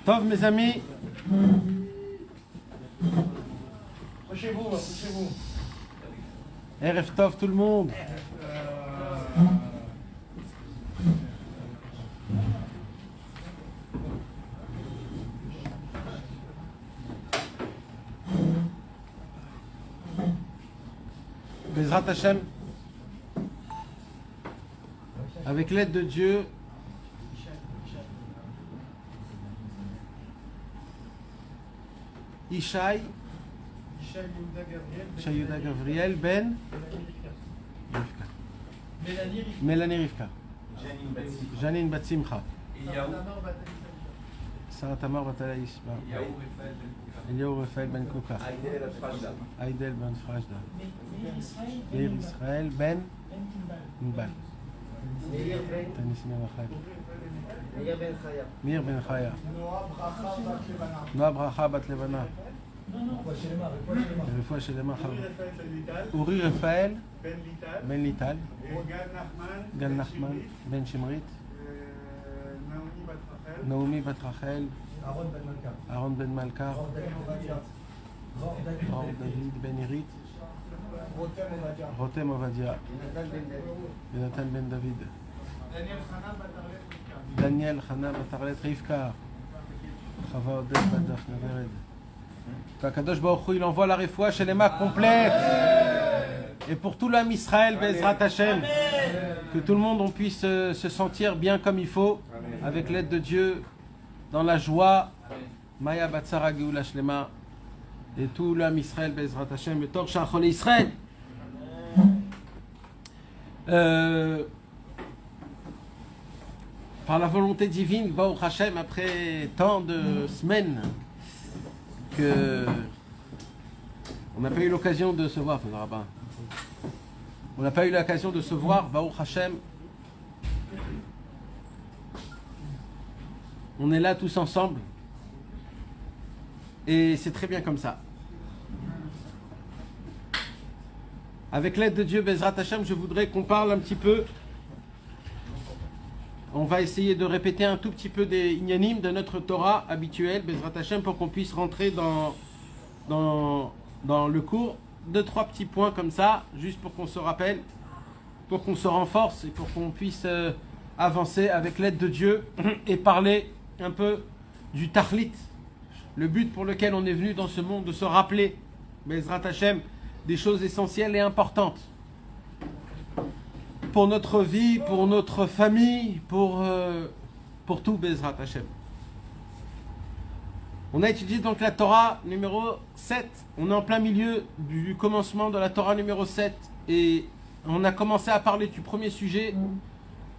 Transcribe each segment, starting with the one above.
Tov, mes amis. Couchez-vous, couchez-vous. Erev Tov, tout le monde. Bezrat Hashem, avec l'aide de Dieu, Ishaï Yehuda Gavriel Ben Rivka. Mélanie Rivka. Janine Bat Simcha. Sarah Tamar Bat Alaïs. Eliyahu Raphaël Ben Kouka. Aïdel Ben Frajda. Meir Israël Ben Nbal. Meir Ben Chaya. Noah Bracha Bat Levana. Refoua Shelema. Uri Raphaël Ben Lital. Gal Nachman Ben Shimrit. Naomi Bat Rachel. Aaron Ben Malka. Ror David Ben Irit. Rotem Ovadia. Jonathan Ben David. Daniel Chana Bat Arlet Rivka. Chava Oded Bat Daphne Vered. Kadosh Baruch Hu, il envoie la refoua Shelema complète. Et pour tout l'âme Israël, Bezrat Hashem, que tout le monde on puisse se sentir bien comme il faut, avec l'aide de Dieu, dans la joie. Maya Batsara Geoula Shlema. Et tout l'âme Israël, Bezrat Hashem, le Tor Shachol Israël. Par la volonté divine, Baruch Hashem, après tant de semaines que on n'a pas eu l'occasion de se voir, on n'a pas eu l'occasion de se voir, Baruch Hashem, on est là tous ensemble et c'est très bien comme ça. Avec l'aide de Dieu, Bezrat Hashem, je voudrais qu'on parle un petit peu. On va essayer de répéter un tout petit peu des inyanim de notre Torah habituelle, Bezrat Hashem, pour qu'on puisse rentrer dans le cours. 2-3 petits points comme ça, juste pour qu'on se rappelle, pour qu'on se renforce et pour qu'on puisse avancer avec l'aide de Dieu et parler un peu du Tachlit, le but pour lequel on est venu dans ce monde, de se rappeler, Bezrat Hashem, des choses essentielles et importantes. Pour notre vie, pour notre famille, pour tout, Bezrat Hashem. On a étudié donc la Torah numéro 7. On est en plein milieu du commencement de la Torah numéro 7. Et on a commencé à parler du premier sujet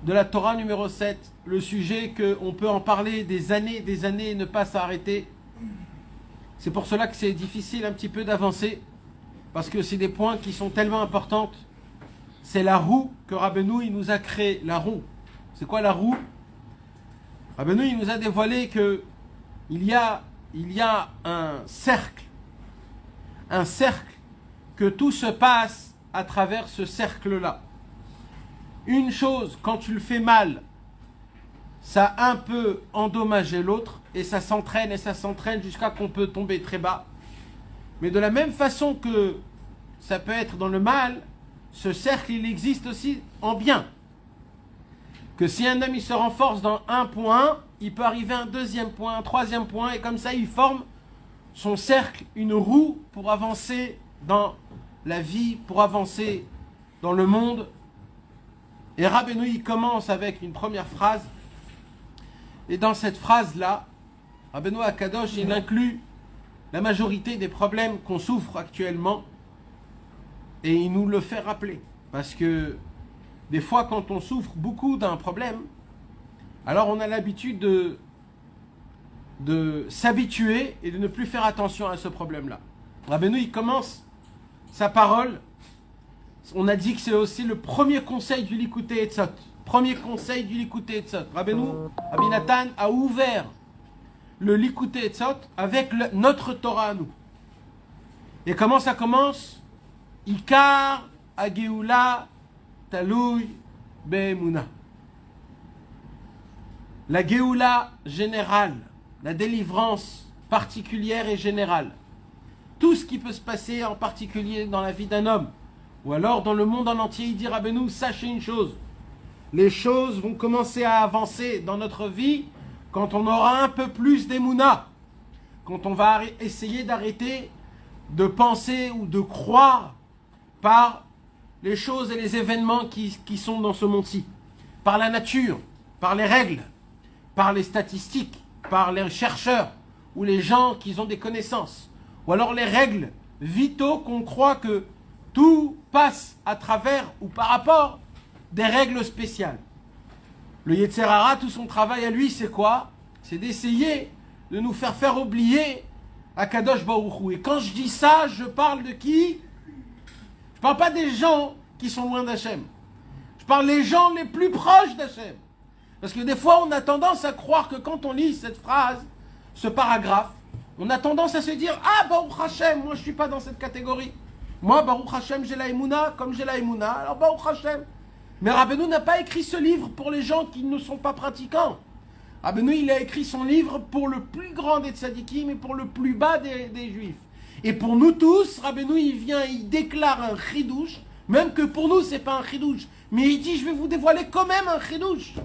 de la Torah numéro 7. Le sujet qu'on peut en parler des années et ne pas s'arrêter. C'est pour cela que c'est difficile un petit peu d'avancer. Parce que c'est des points qui sont tellement importants. C'est la roue que Rabbeinu il nous a créé. La roue. C'est quoi la roue? Rabbeinu il nous a dévoilé que il y a un cercle. Un cercle que tout se passe à travers ce cercle-là. Une chose, quand tu le fais mal, ça a un peu endommagé l'autre et ça s'entraîne jusqu'à qu'on peut tomber très bas. Mais de la même façon que ça peut être dans le mal, ce cercle, il existe aussi en bien. Que si un homme il se renforce dans un point, il peut arriver à un deuxième point, un troisième point, et comme ça, il forme son cercle, une roue pour avancer dans la vie, pour avancer dans le monde. Et Rabbeinu, il commence avec une première phrase. Et dans cette phrase-là, Rabbeinu Akadosh, il inclut la majorité des problèmes qu'on souffre actuellement. Et il nous le fait rappeler. Parce que des fois, quand on souffre beaucoup d'un problème, alors on a l'habitude de s'habituer et de ne plus faire attention à ce problème-là. Rabbeinu, il commence sa parole. On a dit que c'est aussi le premier conseil du Likutei Etzot. Premier conseil du Likutei Etzot. Rabbeinu, Rabbi Nathan a ouvert le Likutei Etzot avec notre Torah à nous. Et comment ça commence? Ikar Ageoula Taloui Be'emuna. La Géoula générale, la délivrance particulière et générale, tout ce qui peut se passer en particulier dans la vie d'un homme, ou alors dans le monde en entier, il dit Rabbeinu, sachez une chose, les choses vont commencer à avancer dans notre vie quand on aura un peu plus d'émouna, quand on va essayer d'arrêter de penser ou de croire par les choses et les événements qui sont dans ce monde-ci, par la nature, par les règles, par les statistiques, par les chercheurs ou les gens qui ont des connaissances, ou alors les règles vitaux qu'on croit que tout passe à travers ou par rapport des règles spéciales. Le Yetzer Hara, tout son travail à lui, c'est quoi? C'est d'essayer de nous faire oublier Akadosh Baruch Hu. Et quand je dis ça, je parle de qui? Je parle pas des gens qui sont loin d'Hachem. Je parle des gens les plus proches d'Hachem. Parce que des fois, on a tendance à croire que quand on lit cette phrase, ce paragraphe, on a tendance à se dire « Ah, Baruch Hashem, moi je suis pas dans cette catégorie. Moi, Baruch Hashem, j'ai la Emouna, comme j'ai la Emouna, alors Baruch Hashem. » Mais Rabbeinu n'a pas écrit ce livre pour les gens qui ne sont pas pratiquants. Rabbeinu, il a écrit son livre pour le plus grand des tzadikim et pour le plus bas des juifs. Et pour nous tous, Rabbeinu, il vient, il déclare un chidouche, même que pour nous, c'est pas un chidouche. Mais il dit, je vais vous dévoiler quand même un chidouche.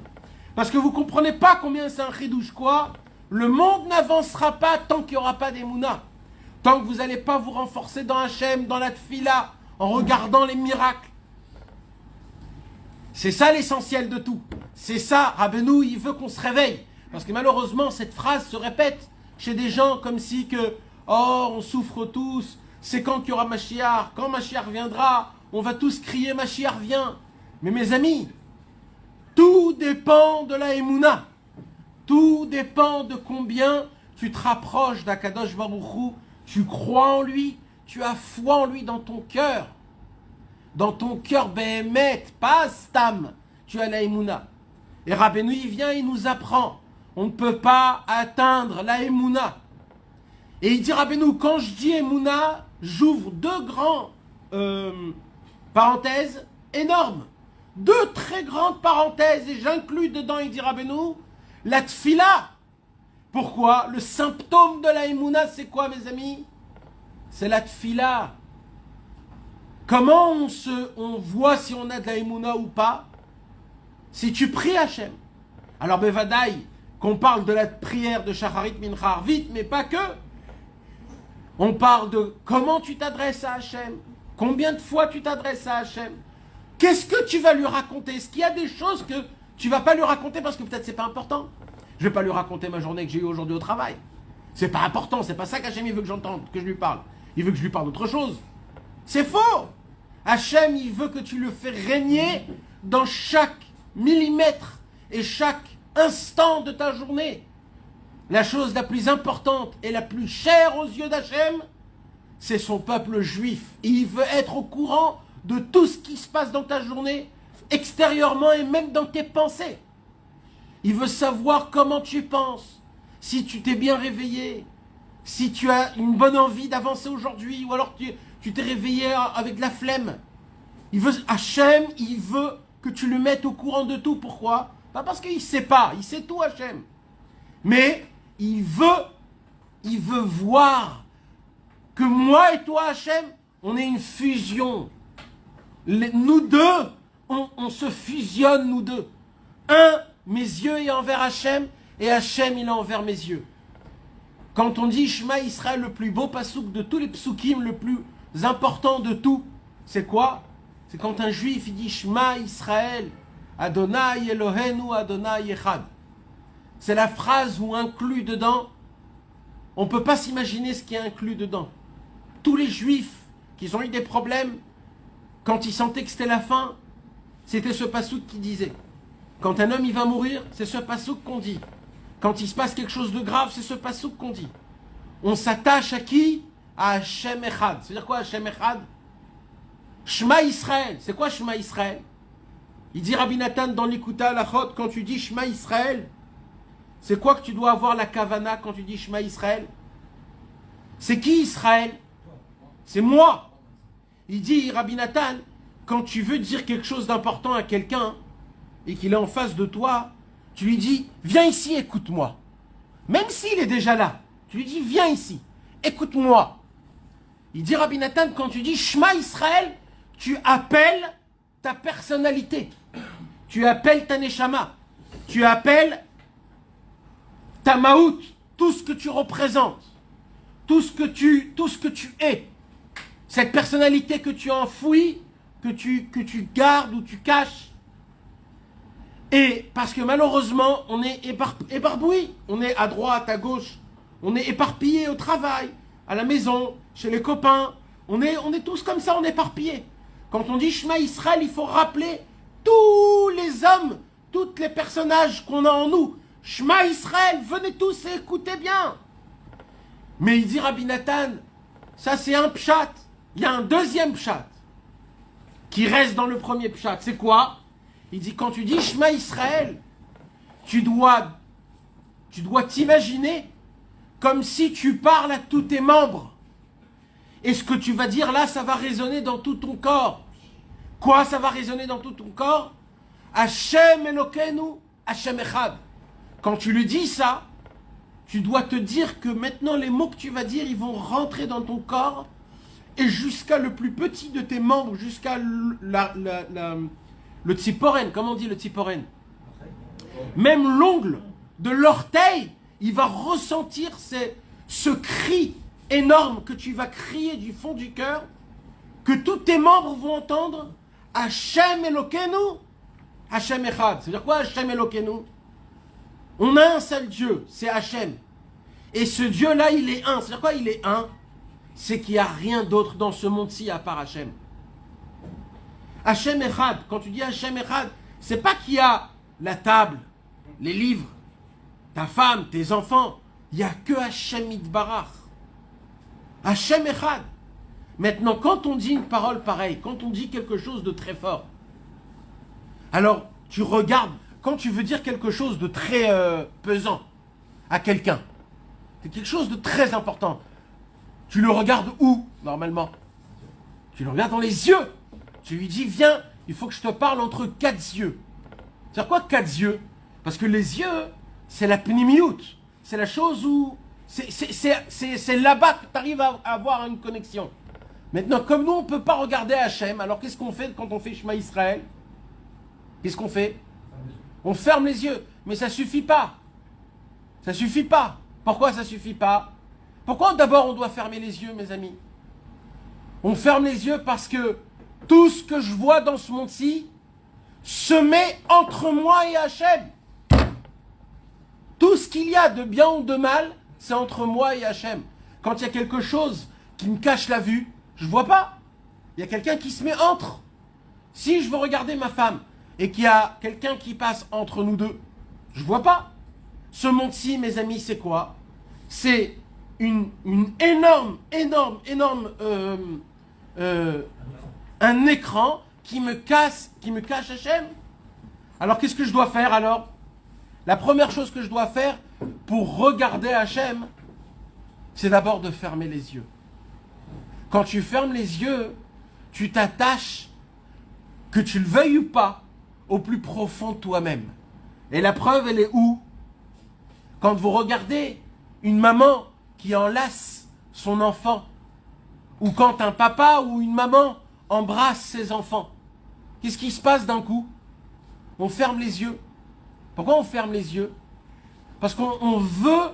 Parce que vous comprenez pas combien c'est un chidouche, quoi. Le monde n'avancera pas tant qu'il n'y aura pas d'Emouna. Tant que vous n'allez pas vous renforcer dans Hachem, dans la tfila, en regardant les miracles. C'est ça l'essentiel de tout. C'est ça, Rabbeinu, il veut qu'on se réveille. Parce que malheureusement, cette phrase se répète chez des gens comme si que, oh, on souffre tous, c'est quand qu'il y aura Mashiach, quand Mashiach viendra, on va tous crier Mashiach vient. Mais mes amis, tout dépend de la Emouna. Tout dépend de combien tu te rapproches d'Akadosh Baruch Hu, tu crois en lui, tu as foi en lui dans ton cœur. Dans ton cœur, Behemet, pas Stam, tu as la Emouna. Et Rabbeinu, il vient, il nous apprend. On ne peut pas atteindre la Emouna. Et il dit, Rabbeinu, quand je dis Emouna, j'ouvre deux grands parenthèses énormes. Deux très grandes parenthèses, et j'inclus dedans, il dit Rabbeinu, la tfila. Pourquoi? Le symptôme de la Emouna, c'est quoi, mes amis? C'est la tfila. Comment on voit si on a de la Emouna ou pas? Si tu pries Hachem. Alors, Bevadaï, qu'on parle de la prière de Shacharit Mincha Arvit, mais pas que. On parle de comment tu t'adresses à Hachem. Combien de fois tu t'adresses à Hachem? Qu'est-ce que tu vas lui raconter? Est-ce qu'il y a des choses que tu vas pas lui raconter parce que peut-être c'est pas important? Je vais pas lui raconter ma journée que j'ai eue aujourd'hui au travail. C'est pas important, c'est pas ça qu'Hachem il veut que j'entende, que je lui parle. Il veut que je lui parle d'autre chose. C'est faux! Hachem, il veut que tu le fais régner dans chaque millimètre et chaque instant de ta journée. La chose la plus importante et la plus chère aux yeux d'Hachem, c'est son peuple juif. Et il veut être au courant de tout ce qui se passe dans ta journée, extérieurement et même dans tes pensées. Il veut savoir comment tu penses, si tu t'es bien réveillé, si tu as une bonne envie d'avancer aujourd'hui, ou alors tu t'es réveillé avec de la flemme. Hachem, il veut que tu le mettes au courant de tout. Pourquoi? Pas parce qu'il ne sait pas, il sait tout Hachem. Mais il veut voir que moi et toi Hachem, on est une fusion. Nous deux, on se fusionne nous deux. Mes yeux est envers Hachem, et Hachem il est envers mes yeux. Quand on dit Shema Israël, le plus beau pasouk de tous les psukim, le plus important de tout, c'est quoi? C'est quand un juif il dit Shema Israël, Adonai Elohenu, Adonai Echad. C'est la phrase où inclus dedans, on ne peut pas s'imaginer ce qui est inclus dedans. Tous les juifs qui ont eu des problèmes, quand ils sentaient que c'était la fin, c'était ce pasouk qui disait. Quand un homme il va mourir, c'est ce pasouk qu'on dit. Quand il se passe quelque chose de grave, c'est ce pasouk qu'on dit. On s'attache à qui? À Hachem Echad. C'est-à-dire quoi Hachem Echad? Shema Israël. C'est quoi Shema Israël? Il dit Rabbi Nathan dans l'Ikuta Lachot, quand tu dis Shema Israël, c'est quoi que tu dois avoir la kavana quand tu dis Shema Israël? C'est qui Israël? C'est moi. Il dit, Rabbi Nathan, quand tu veux dire quelque chose d'important à quelqu'un et qu'il est en face de toi, tu lui dis, viens ici, écoute-moi. Même s'il est déjà là, tu lui dis, viens ici, écoute-moi. Il dit, Rabbi Nathan, quand tu dis Shema Israël, tu appelles ta personnalité. Tu appelles ta neshama. Tu appelles ta maout, tout ce que tu représentes, tout ce que tu es. Cette personnalité que tu enfouis, que tu gardes ou tu caches. Et parce que malheureusement, on est éparpillé. On est à droite, à gauche. On est éparpillé au travail, à la maison, chez les copains. On est tous comme ça, on est éparpillés. Quand on dit Shema Israël, il faut rappeler tous les hommes, tous les personnages qu'on a en nous. Shema Israël, venez tous et écoutez bien. Mais il dit Rabbi Nathan, ça c'est un pshat. Il y a un deuxième pshat qui reste dans le premier pshat. C'est quoi? Il dit quand tu dis Shema Israël, tu dois t'imaginer comme si tu parles à tous tes membres. Et ce que tu vas dire là, ça va résonner dans tout ton corps. Quoi, ça va résonner dans tout ton corps? Hashem Elokeinu, Hashem Echad. Quand tu lui dis ça, tu dois te dire que maintenant les mots que tu vas dire, ils vont rentrer dans ton corps et jusqu'à le plus petit de tes membres, jusqu'à le tziporen. Comment on dit le tziporen? Même l'ongle de l'orteil, il va ressentir ce cri énorme que tu vas crier du fond du cœur, que tous tes membres vont entendre. Hashem Elokeinu, Hashem Echad. C'est-à-dire quoi Hashem Elokeinu? On a un seul Dieu, c'est Hashem. Et ce Dieu-là, il est un. C'est-à-dire quoi il est un? C'est qu'il n'y a rien d'autre dans ce monde-ci à part Hashem. Hashem Echad, quand tu dis Hashem Echad, c'est pas qu'il y a la table, les livres, ta femme, tes enfants. Il n'y a que Hashem Yitbarach. Hashem Echad. Maintenant, quand on dit une parole pareille, quand on dit quelque chose de très fort, alors tu regardes, quand tu veux dire quelque chose de très pesant à quelqu'un, c'est quelque chose de très important, tu le regardes où, normalement? Tu le regardes dans les yeux. Tu lui dis, viens, il faut que je te parle entre quatre yeux. C'est-à-dire quoi quatre yeux? Parce que les yeux, c'est la pnimiout. C'est la chose où... C'est là-bas que tu arrives à avoir une connexion. Maintenant, comme nous, on ne peut pas regarder Hachem, alors qu'est-ce qu'on fait quand on fait Shema Israël? Qu'est-ce qu'on fait? On ferme les yeux. Mais ça ne suffit pas. Ça ne suffit pas. Pourquoi ça ne suffit pas? Pourquoi d'abord on doit fermer les yeux, mes amis? On ferme les yeux parce que tout ce que je vois dans ce monde-ci se met entre moi et Hachem. Tout ce qu'il y a de bien ou de mal, c'est entre moi et Hachem. Quand il y a quelque chose qui me cache la vue, je ne vois pas. Il y a quelqu'un qui se met entre. Si je veux regarder ma femme et qu'il y a quelqu'un qui passe entre nous deux, je ne vois pas. Ce monde-ci, mes amis, c'est quoi? C'est une énorme, un écran qui me cache Hachem. Alors qu'est-ce que je dois faire alors? La première chose que je dois faire pour regarder Hachem, c'est d'abord de fermer les yeux. Quand tu fermes les yeux, tu t'attaches, que tu le veuilles ou pas, au plus profond de toi-même. Et la preuve, elle est où? Quand vous regardez une maman qui enlace son enfant, ou quand un papa ou une maman embrasse ses enfants, qu'est-ce qui se passe d'un coup? On ferme les yeux. Pourquoi on ferme les yeux? Parce qu'on veut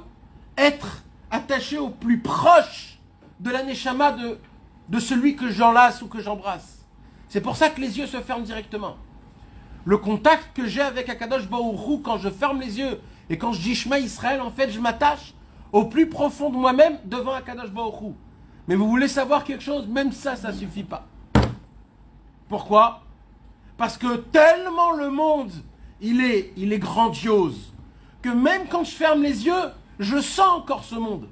être attaché au plus proche de la neshama de celui que j'enlace ou que j'embrasse. C'est pour ça que les yeux se ferment directement. Le contact que j'ai avec Akadosh Baruch Hu, quand je ferme les yeux et quand je dis Shema Israël, en fait, je m'attache au plus profond de moi-même devant Akadosh Baruch Hu. Mais vous voulez savoir quelque chose? Même ça, ça ne suffit pas. Pourquoi? Parce que tellement le monde, il est grandiose, que même quand je ferme les yeux, je sens encore ce monde.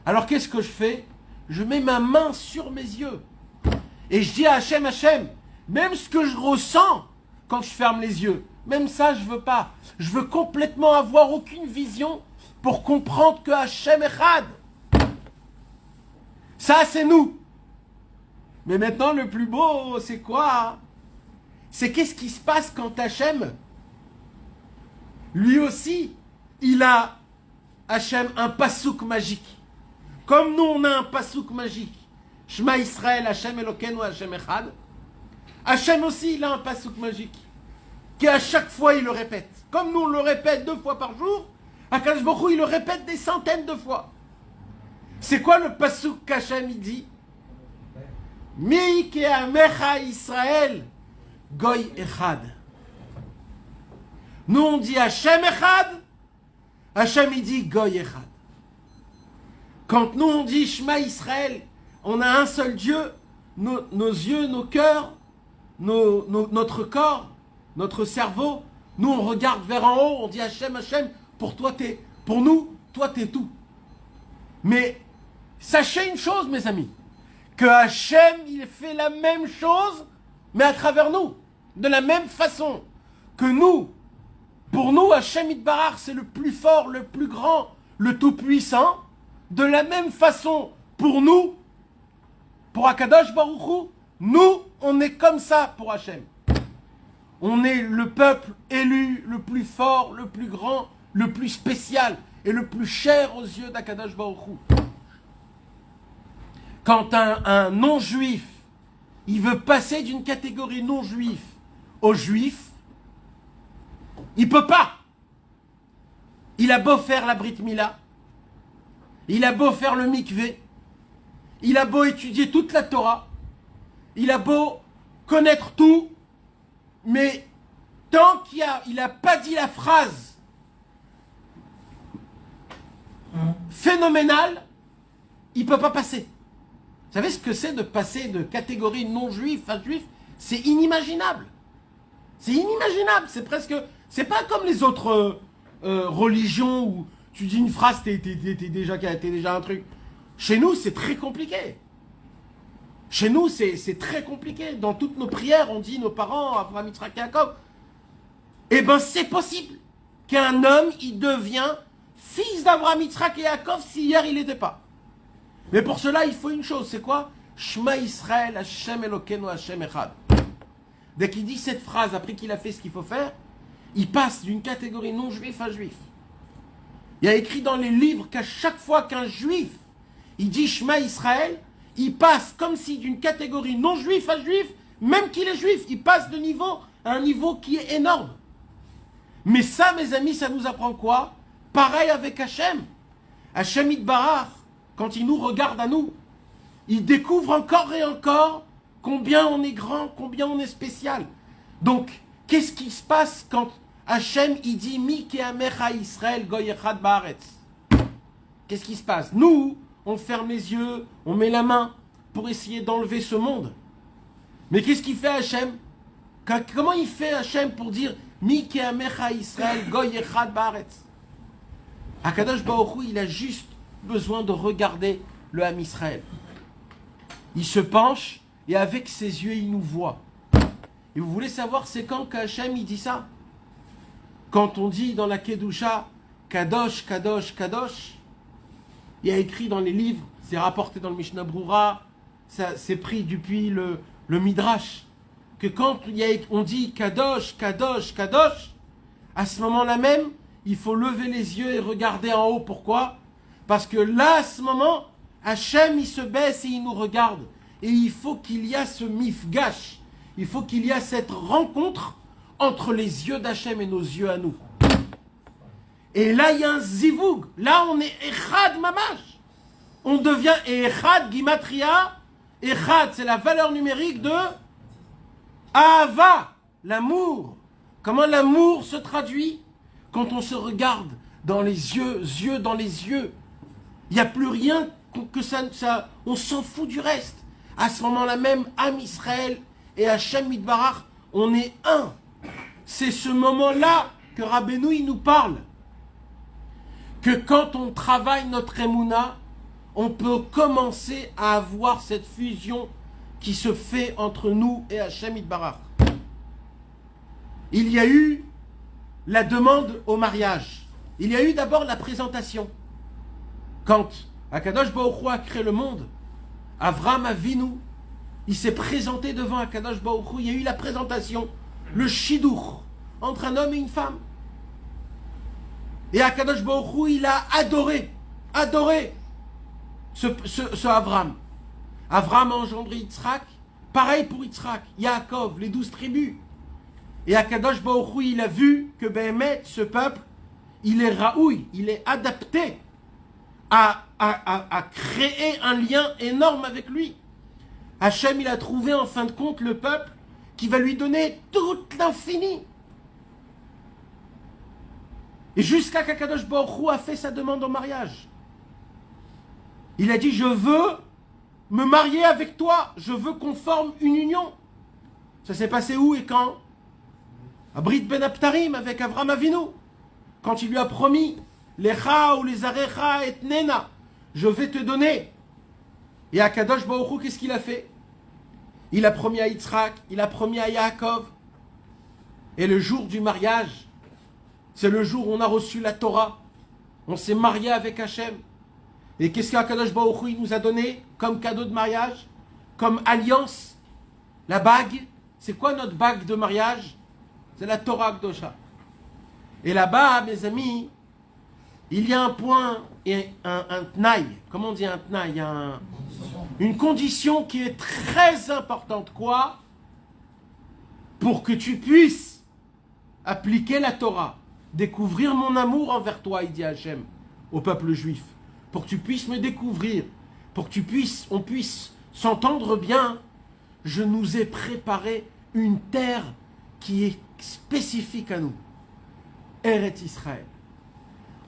Alors qu'est-ce que je fais? Je mets ma main sur mes yeux. Et je dis à Hachem, Hachem, même ce que je ressens quand je ferme les yeux, même ça, je ne veux pas. Je veux complètement avoir aucune vision pour comprendre que Hachem Echad. Ça, c'est nous. Mais maintenant, le plus beau, c'est quoi? C'est qu'est-ce qui se passe quand Hachem, lui aussi, il a, Hachem, un pasouk magique. Comme nous, on a un pasouk magique. Shema Israël, Hachem Elokeinu, Hachem Echad. Hachem aussi, il a un pasouk magique. Qui à chaque fois, il le répète. Comme nous, on le répète 2 fois par jour, Akadosh Baruch Hu, il le répète des centaines de fois. C'est quoi le pasouk qu'Hachem, il dit? Mi ke'amecha Israël, Goy Echad. Nous, on dit Hachem Echad, Hachem, il dit Goy Echad. Quand nous, on dit Shema Israël, on a un seul Dieu, nos yeux, nos cœurs, notre corps, notre cerveau, nous, on regarde vers en haut, on dit Hachem, Hachem, pour nous, toi, t'es tout. Mais sachez une chose, mes amis, que Hachem, il fait la même chose, mais à travers nous. De la même façon que nous, pour nous, Hachem Yitbarach, c'est le plus fort, le plus grand, le tout-puissant. De la même façon, pour nous, pour Akadosh Baruch Hu, nous, on est comme ça pour Hachem. On est le peuple élu, le plus fort, le plus grand, le plus spécial et le plus cher aux yeux d'Akadosh Baruch Hu. Quand un non-juif, il veut passer d'une catégorie non-juif au juif, il peut pas. Il a beau faire la Brit Mila, il a beau faire le mikvé, il a beau étudier toute la Torah, il a beau connaître tout, mais tant qu'il n'a pas dit la phrase phénoménale, il ne peut pas passer. Vous savez ce que c'est de passer de catégorie non-juif à juif? C'est inimaginable. C'est inimaginable. C'est presque... C'est pas comme les autres religions où tu dis une phrase, t'es déjà un truc. Chez nous, c'est très compliqué. Chez nous, c'est très compliqué. Dans toutes nos prières, on dit nos parents, Abraham, Yitzhak, Yaakov. Eh bien, c'est possible qu'un homme, il devient fils d'Abraham, Yitzhak et Yaakov si hier, il n'était pas. Mais pour cela, il faut une chose, c'est quoi? Shema Israël, Hashem Elokeinu, Hashem Echad. Dès qu'il dit cette phrase, après qu'il a fait ce qu'il faut faire, il passe d'une catégorie non-juif à juif. Il y a écrit dans les livres qu'à chaque fois qu'un juif, il dit Shema Israël, il passe comme si d'une catégorie non-juif à juif, même qu'il est juif, il passe de niveau à un niveau qui est énorme. Mais ça, mes amis, ça nous apprend quoi? Pareil avec Hachem. Hachem Yitbarach, quand il nous regarde à nous, il découvre encore et encore combien on est grand, combien on est spécial. Donc, qu'est-ce qui se passe quand Hachem, il dit « Mi ke'amecha Israël goy echad ba'aretz » Qu'est-ce qui se passe? Nous, on ferme les yeux, on met la main pour essayer d'enlever ce monde. Mais qu'est-ce qu'il fait Hachem? Comment il fait Hachem pour dire « Mi ke'amecha Israël goy echad ba'aretz » Akadosh Baruch Hu, il a juste besoin de regarder le Ham Israël. Il se penche et avec ses yeux, il nous voit. Et vous voulez savoir c'est quand qu'Hachem il dit ça? Quand on dit dans la Kedusha Kadosh, Kadosh, Kadosh, il y a écrit dans les livres, c'est rapporté dans le Mishnah Brura, c'est pris depuis le Midrash, que quand on dit Kadosh, Kadosh, Kadosh, à ce moment-là même, il faut lever les yeux et regarder en haut. Pourquoi? Parce que là, à ce moment, Hachem, il se baisse et il nous regarde. Et il faut qu'il y ait ce mifgash. Il faut qu'il y ait cette rencontre entre les yeux d'Hachem et nos yeux à nous. Et là, il y a un zivoug. Là, on est echad mamash. On devient echad gimatria. Echad, c'est la valeur numérique de Ahava, l'amour. Comment l'amour se traduit? Quand on se regarde dans les yeux dans les yeux. Il n'y a plus rien que ça, on s'en fout du reste. À ce moment-là même, Ham Israël et Hachem Yitbarach, on est un. C'est ce moment-là que Rabbeinu il nous parle. Que quand on travaille notre Emouna, on peut commencer à avoir cette fusion qui se fait entre nous et Hachem Yitbarach. Il y a eu la demande au mariage. Il y a eu d'abord la présentation. Quand Akadosh Baruch Hu a créé le monde, Avram Avinu, il s'est présenté devant Akadosh Baruch Hu, il y a eu la présentation, le shidour, entre un homme et une femme. Et Akadosh Baruch Hu, il a adoré ce Avram. Avram a engendré Yitzhak, pareil pour Yitzhak, Yaakov, les 12 tribus. Et Akadosh Baruch Hu, il a vu que Béhémet, ce peuple, il est raoui, il est adapté à créer un lien énorme avec lui. Hachem, il a trouvé en fin de compte le peuple qui va lui donner toute l'infini. Et jusqu'à qu'Akadosh Baruch Hu a fait sa demande en mariage. Il a dit, je veux me marier avec toi, je veux qu'on forme une union. Ça s'est passé où et quand? À Brit Ben Abtarim avec Avram Avinu. Quand il lui a promis, Lecha ou les Arecha et Nena, je vais te donner. Et Akadosh Baruch Hu, qu'est-ce qu'il a fait? Il a promis à Yitzhak, il a promis à Yaakov. Et le jour du mariage, c'est le jour où on a reçu la Torah. On s'est marié avec Hachem. Et qu'est-ce qu'Akadosh Baruch Hu nous a donné comme cadeau de mariage? Comme alliance? La bague. C'est quoi notre bague de mariage? C'est la Torah Akdosha. Et là-bas, mes amis, il y a un point et un tnaï. Comment on dit un tnaï? Une condition qui est très importante. Quoi? Pour que tu puisses appliquer la Torah, découvrir mon amour envers toi, il dit Hachem au peuple juif. Pour que tu puisses me découvrir, pour que on puisse s'entendre bien, je nous ai préparé une terre qui est spécifique à nous. Eret Israël.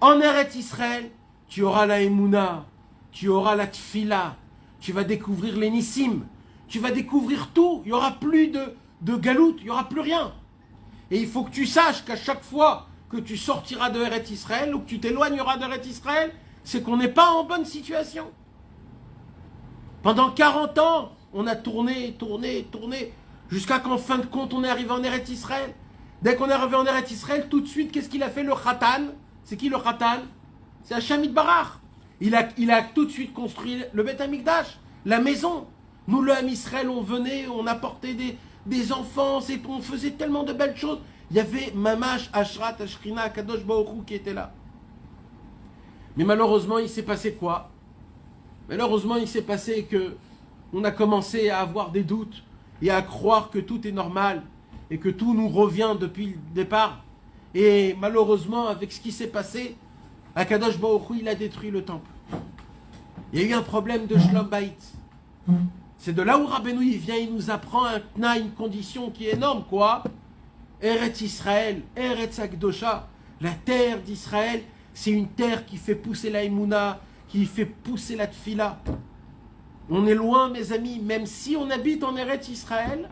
En Eret Israël, tu auras la Emouna, tu auras la Tfila, tu vas découvrir les Nissim, tu vas découvrir tout. Il n'y aura plus de galoute, il n'y aura plus rien. Et il faut que tu saches qu'à chaque fois que tu sortiras de Eret Israël ou que tu t'éloigneras d'Eret Israël, c'est qu'on n'est pas en bonne situation. Pendant 40 ans, on a tourné, jusqu'à qu'en fin de compte, on est arrivé en Eret Israël. Dès qu'on est arrivé en Eret Israël, tout de suite, qu'est-ce qu'il a fait le Khatan? C'est qui le Khatan? C'est Hachem Itbarach. Il a tout de suite construit le Beth Amikdash, la maison. Nous, le Ham Israël, on venait, on apportait des enfants, on faisait tellement de belles choses. Il y avait Mamash, Ashrat, Ashrina, Kadosh Baruch Hu qui était là. Mais malheureusement, il s'est passé quoi? Malheureusement, il s'est passé que on a commencé à avoir des doutes et à croire que tout est normal et que tout nous revient depuis le départ. Et malheureusement, avec ce qui s'est passé, Akadosh Baruch Hu, il a détruit le temple. Il y a eu un problème de Shlom Bayit. C'est de là où Rabbeinu il vient, il nous apprend une condition qui est énorme, quoi? Eretz Israël, Eretz Akdosha, la terre d'Israël, c'est une terre qui fait pousser la Emouna, qui fait pousser la Tfila. On est loin, mes amis, même si on habite en Eretz Israël,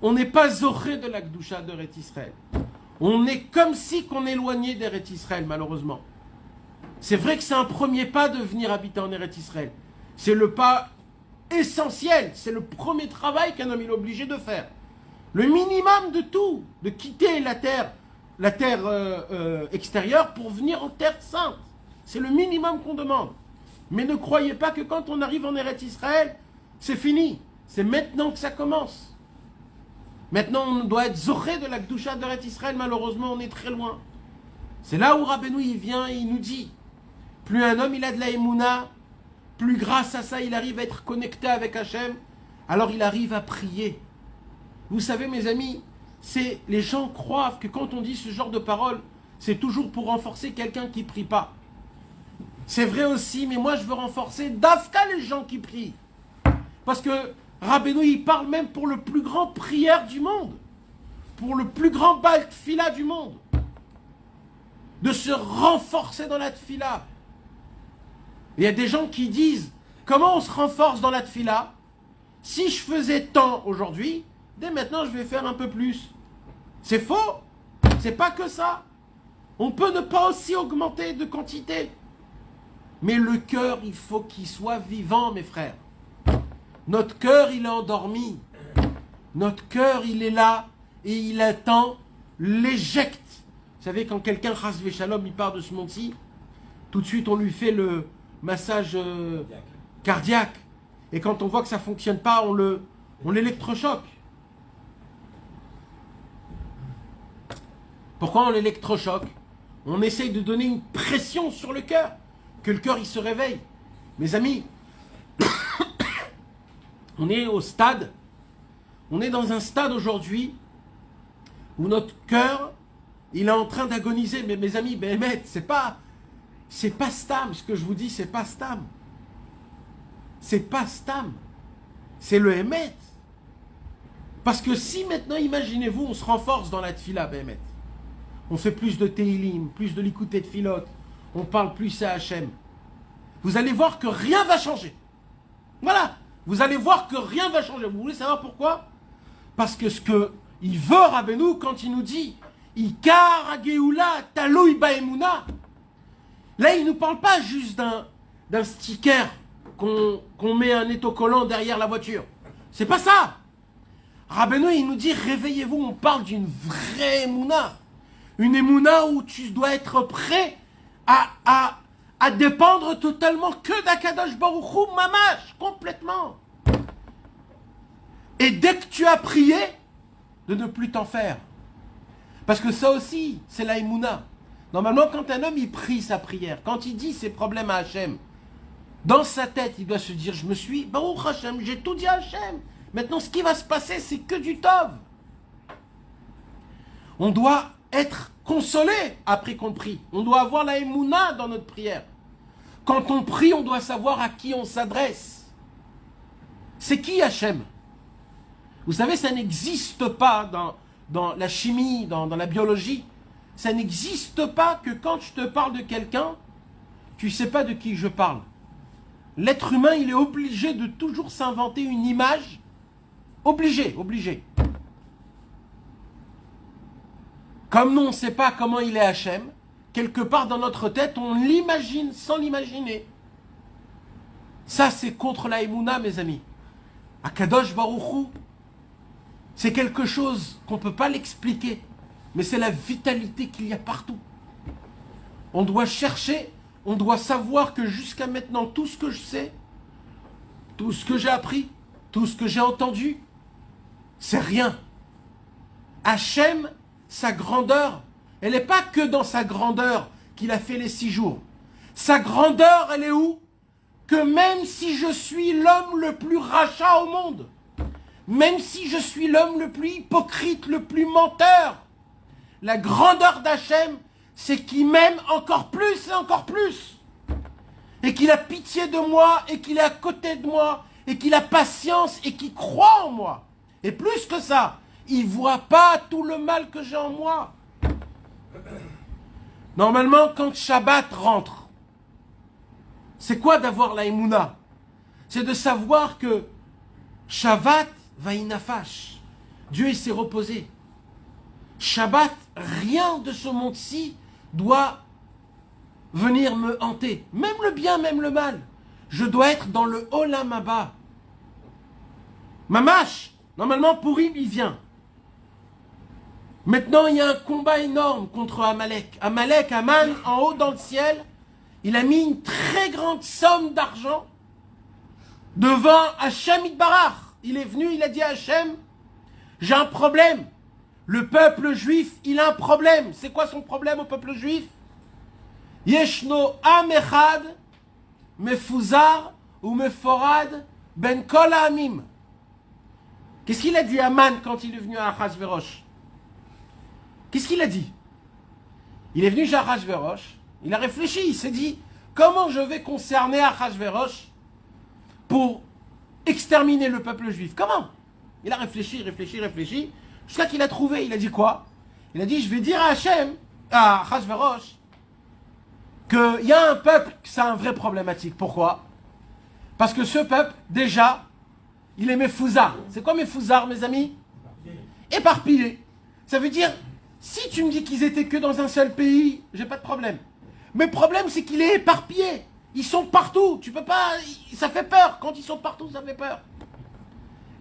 on n'est pas zoré de la Kdusha d'Eretz Israël. On est comme si qu'on est éloigné d'Eretz Israël, malheureusement. C'est vrai que c'est un premier pas de venir habiter en Eretz Israël. C'est le pas essentiel, c'est le premier travail qu'un homme est obligé de faire. Le minimum de tout, de quitter la terre extérieure pour venir en terre sainte. C'est le minimum qu'on demande. Mais ne croyez pas que quand on arrive en Eretz Israël, c'est fini. C'est maintenant que ça commence. Maintenant, on doit être zoré de la Kdusha d'Eretz Israël. Malheureusement, on est très loin. C'est là où Rabbeinu il vient et il nous dit, plus un homme il a de la Emouna, plus grâce à ça il arrive à être connecté avec Hachem, alors il arrive à prier. Vous savez mes amis, les gens croient que quand on dit ce genre de paroles, c'est toujours pour renforcer quelqu'un qui ne prie pas. C'est vrai aussi, mais moi je veux renforcer d'Afka les gens qui prient. Parce que Rabbeinu il parle même pour le plus grand prière du monde, pour le plus grand Baal Tfila du monde, de se renforcer dans la Tfila. Il y a des gens qui disent, comment on se renforce dans la Tfila? Si je faisais tant aujourd'hui, dès maintenant je vais faire un peu plus. C'est faux. C'est pas que ça. On peut ne pas aussi augmenter de quantité. Mais le cœur, il faut qu'il soit vivant, mes frères. Notre cœur, il est endormi. Notre cœur, il est là et il attend l'éjecte. Vous savez, quand quelqu'un, chas v'shalom, il part de ce monde-ci, tout de suite, on lui fait le massage cardiaque. Et quand on voit que ça ne fonctionne pas, on l'électrochoque. Pourquoi on l'électrochoque? On essaye de donner une pression sur le cœur, que le cœur il se réveille. Mes amis, on est au stade, on est dans un stade aujourd'hui où notre cœur, il est en train d'agoniser. Mais mes amis, Béhémet, c'est pas Stam, ce que je vous dis, c'est pas Stam. C'est pas Stam. C'est le Hémet. Parce que si maintenant, imaginez-vous, on se renforce dans la tfila, Béhémet. On fait plus de Teilim, plus de l'écouter de filote, on parle plus à Hachem. Vous allez voir que rien va changer. Voilà. Vous allez voir que rien va changer. Vous voulez savoir pourquoi? Parce que ce qu'il veut, Rabbeinu, quand il nous dit Ikar Ageoula Taloui Baemuna, là, il ne nous parle pas juste d'un sticker qu'on met un autocollant derrière la voiture. C'est pas ça. Rabbeinu, il nous dit réveillez-vous, on parle d'une vraie Emouna. Une Emouna où tu dois être prêt à dépendre totalement que d'Akadosh Baruch Hu, mamash, complètement. Et dès que tu as prié, de ne plus t'en faire. Parce que ça aussi, c'est la Emouna. Normalement, quand un homme, il prie sa prière, quand il dit ses problèmes à Hachem, dans sa tête, il doit se dire, je me suis, Baruch Hachem, j'ai tout dit à Hachem. Maintenant, ce qui va se passer, c'est que du tov. On doit être consolé après qu'on prie. On doit avoir la Emouna dans notre prière. Quand on prie, on doit savoir à qui on s'adresse. C'est qui Hachem? Vous savez, ça n'existe pas dans la chimie, dans la biologie. Ça n'existe pas que quand je te parle de quelqu'un, tu ne sais pas de qui je parle. L'être humain, il est obligé de toujours s'inventer une image. Obligé. Comme nous, on ne sait pas comment il est Hachem, quelque part dans notre tête, on l'imagine sans l'imaginer. Ça, c'est contre la Emouna, mes amis. Akadosh Baruch Hu, c'est quelque chose qu'on ne peut pas l'expliquer, mais c'est la vitalité qu'il y a partout. On doit chercher, on doit savoir que jusqu'à maintenant, tout ce que je sais, tout ce que j'ai appris, tout ce que j'ai entendu, c'est rien. Hachem, sa grandeur, elle n'est pas que dans sa grandeur qu'il a fait les 6 jours. Sa grandeur, elle est où? Que même si je suis l'homme le plus rachat au monde, même si je suis l'homme le plus hypocrite, le plus menteur, la grandeur d'Hachem, c'est qu'il m'aime encore plus et encore plus. Et qu'il a pitié de moi, et qu'il est à côté de moi, et qu'il a patience, et qu'il croit en moi. Et plus que ça, il ne voit pas tout le mal que j'ai en moi. Normalement, quand Shabbat rentre, c'est quoi d'avoir la Emouna? C'est de savoir que Shabbat va inafash. Dieu, il s'est reposé. Shabbat, rien de ce monde-ci doit venir me hanter. Même le bien, même le mal. Je dois être dans le Olam Haba. Mamash, normalement, Purim, il vient. Maintenant, il y a un combat énorme contre Amalek. Amalek, Aman, en haut dans le ciel, il a mis une très grande somme d'argent devant Hachem Itbarach. Il est venu, il a dit à Hachem, j'ai un problème. Le peuple juif, il a un problème. C'est quoi son problème au peuple juif? Yeshno am echad, mefuzar ou meforad ben kol ha'amim. Qu'est-ce qu'il a dit à Aman quand il est venu à Achashverosh? Qu'est-ce qu'il a dit? Il est venu chez Achashverosh, il a réfléchi, il s'est dit, comment je vais concerner Achashverosh pour exterminer le peuple juif? Comment? Il a réfléchi, jusqu'à qu'il a trouvé. Il a dit quoi? Il a dit, je vais dire à Hachem, à Achashverosh, qu'il y a un peuple, c'est un vrai problématique. Pourquoi? Parce que ce peuple, déjà, il est méfouzard. C'est quoi méfouzard, mes amis? Éparpillé. Ça veut dire, si tu me dis qu'ils étaient que dans un seul pays, j'ai pas de problème. Mais le problème, c'est qu'il est éparpillé. Ils sont partout. Tu peux pas... Ça fait peur. Quand ils sont partout, ça fait peur.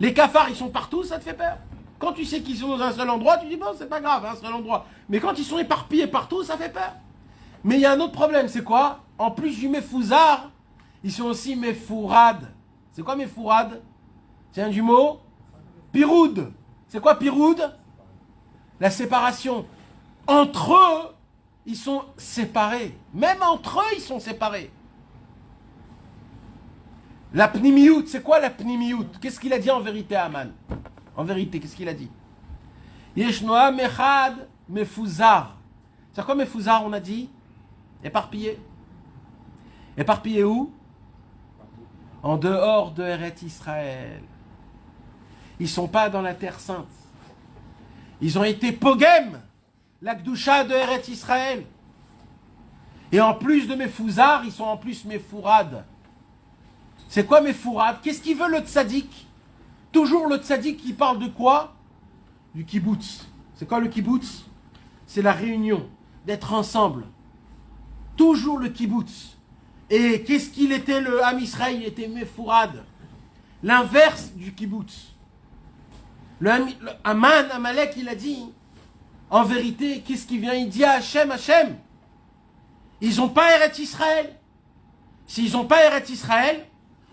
Les cafards, ils sont partout, ça te fait peur. Quand tu sais qu'ils sont dans un seul endroit, tu dis, bon, c'est pas grave, un seul endroit. Mais quand ils sont éparpillés partout, ça fait peur. Mais il y a un autre problème, c'est quoi? En plus du méfouzard, ils sont aussi méfourades. C'est quoi Mefourad? Tiens du mot Piroud. C'est quoi Piroud? La séparation. Entre eux, ils sont séparés. Même entre eux, ils sont séparés. La pnimiout, c'est quoi la pnimiout? Qu'est-ce qu'il a dit en vérité à Aman? En vérité, qu'est-ce qu'il a dit? Yeshnoa mechad mefuzar. C'est quoi mefuzar, on a dit? Éparpillé. Éparpillé où? En dehors de Eretz Israël. Ils ne sont pas dans la terre sainte. Ils ont été pogem, la Gdusha de Eretz Israël. Et en plus de mefuzar, ils sont en plus mefourad. C'est quoi mefourad? Qu'est-ce qu'il veut le tzaddik? Toujours le tzaddik qui parle de quoi? Du kibbutz. C'est quoi le kibbutz? C'est la réunion, d'être ensemble. Toujours le kibbutz. Et qu'est-ce qu'il était le Ham Israël? Il était mefourad. L'inverse du kibbutz. Le Aman, Amalek, il a dit, en vérité, qu'est-ce qui vient? Il dit à Hachem, Hachem, ils n'ont pas Eretz Israël. S'ils n'ont pas Eretz Israël,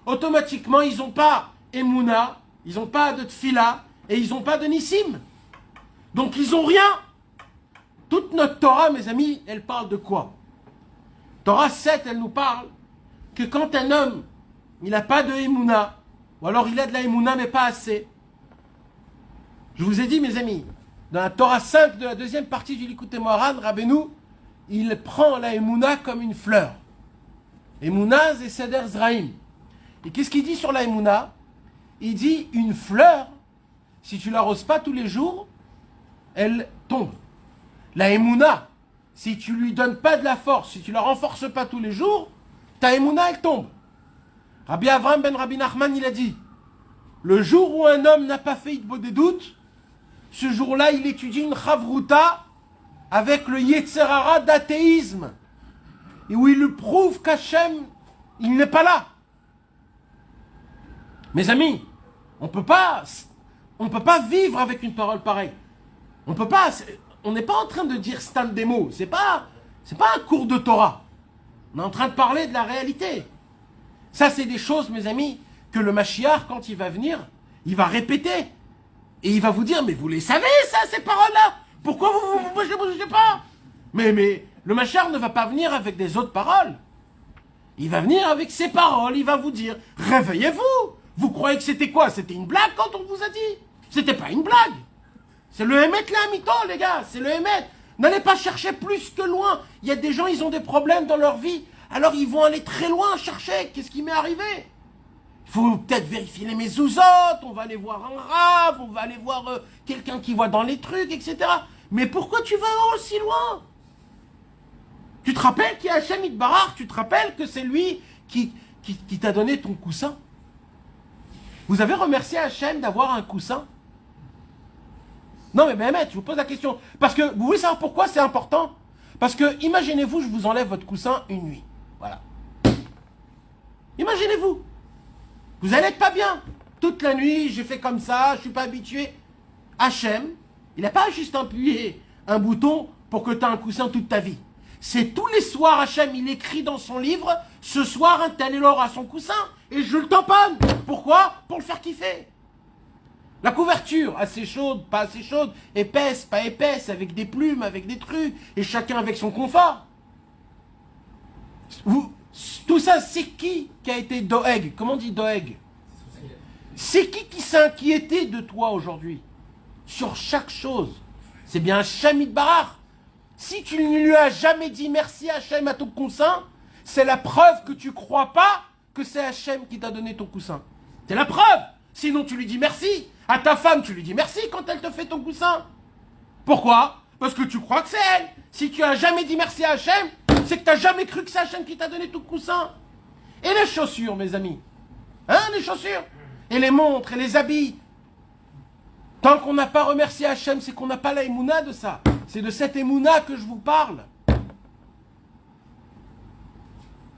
automatiquement, ils n'ont pas Emouna, ils n'ont pas de Tfila, et ils n'ont pas de Nissim. Donc, ils n'ont rien. Toute notre Torah, mes amis, elle parle de quoi? Torah 7, elle nous parle que quand un homme, il n'a pas de Emouna, ou alors il a de la Emouna, mais pas assez. Je vous ai dit, mes amis, dans la Torah 5 de la deuxième partie du Likutei Moharan, Rabbeinu, il prend la Emouna comme une fleur. Emouna, c'est Seder Zraim. Et qu'est-ce qu'il dit sur la Emouna? Il dit, une fleur, si tu l'arroses pas tous les jours, elle tombe. La Emouna, si tu lui donnes pas de la force, si tu la renforces pas tous les jours, ta Emouna, elle tombe. Rabbi Avraham ben Rabbi Nachman, il a dit, le jour où un homme n'a pas fait Hitbo des doutes, ce jour-là, il étudie une chavruta avec le Yetzerara d'athéisme. Et où il lui prouve qu'Hachem, il n'est pas là. Mes amis, on peut pas vivre avec une parole pareille. On n'est pas en train de dire stam des mots. C'est pas un cours de Torah. On est en train de parler de la réalité. Ça, c'est des choses, mes amis, que le Mashiach, quand il va venir, il va répéter. Et il va vous dire, mais vous les savez, ça, ces paroles-là? Pourquoi vous bougez pas? Mais le Mashiach ne va pas venir avec des autres paroles. Il va venir avec ses paroles, il va vous dire, réveillez-vous. Vous croyez que c'était quoi? C'était une blague quand on vous a dit? C'était pas une blague. C'est le Hémet là, mytho, les gars, c'est le Hémet. N'allez pas chercher plus que loin. Il y a des gens, ils ont des problèmes dans leur vie. Alors ils vont aller très loin chercher. Qu'est-ce qui m'est arrivé? Il faut peut-être vérifier les mezuzot, on va aller voir un rave, on va aller voir quelqu'un qui voit dans les trucs, etc. Mais pourquoi tu vas aussi loin? Tu te rappelles qu'il y a Hachem Itbarach? Tu te rappelles que c'est lui qui t'a donné ton coussin? Vous avez remercié Hachem d'avoir un coussin? Non mais Mehmet, je vous pose la question. Parce que vous voulez savoir pourquoi c'est important? Parce que imaginez-vous, je vous enlève votre coussin une nuit. Voilà. Imaginez-vous. Vous allez être pas bien. Toute la nuit, j'ai fait comme ça, je suis pas habitué. Hachem, il n'a pas juste appuyé un bouton pour que tu aies un coussin toute ta vie. C'est tous les soirs, Hachem, il écrit dans son livre, ce soir, un tel aura son coussin, et je le tamponne. Pourquoi? Pour le faire kiffer. La couverture, assez chaude, pas assez chaude, épaisse, pas épaisse, avec des plumes, avec des trucs, et chacun avec son confort. Tout ça, c'est qui a été Doeg? Comment on dit Doeg? C'est qui s'est inquiété de toi aujourd'hui? Sur chaque chose. C'est bien Hachem Itbarach. Si tu ne lui as jamais dit merci Hachem à ton coussin, c'est la preuve que tu crois pas que c'est Hachem qui t'a donné ton coussin. C'est la preuve. Sinon tu lui dis merci. À ta femme, tu lui dis merci quand elle te fait ton coussin. Pourquoi? Parce que tu crois que c'est elle. Si tu as jamais dit merci à Hachem, c'est que tu n'as jamais cru que c'est Hachem qui t'a donné ton coussin. Et les chaussures, mes amis. Hein, les chaussures? Et les montres, et les habits. Tant qu'on n'a pas remercié Hachem, c'est qu'on n'a pas la émouna de ça. C'est de cette émouna que je vous parle.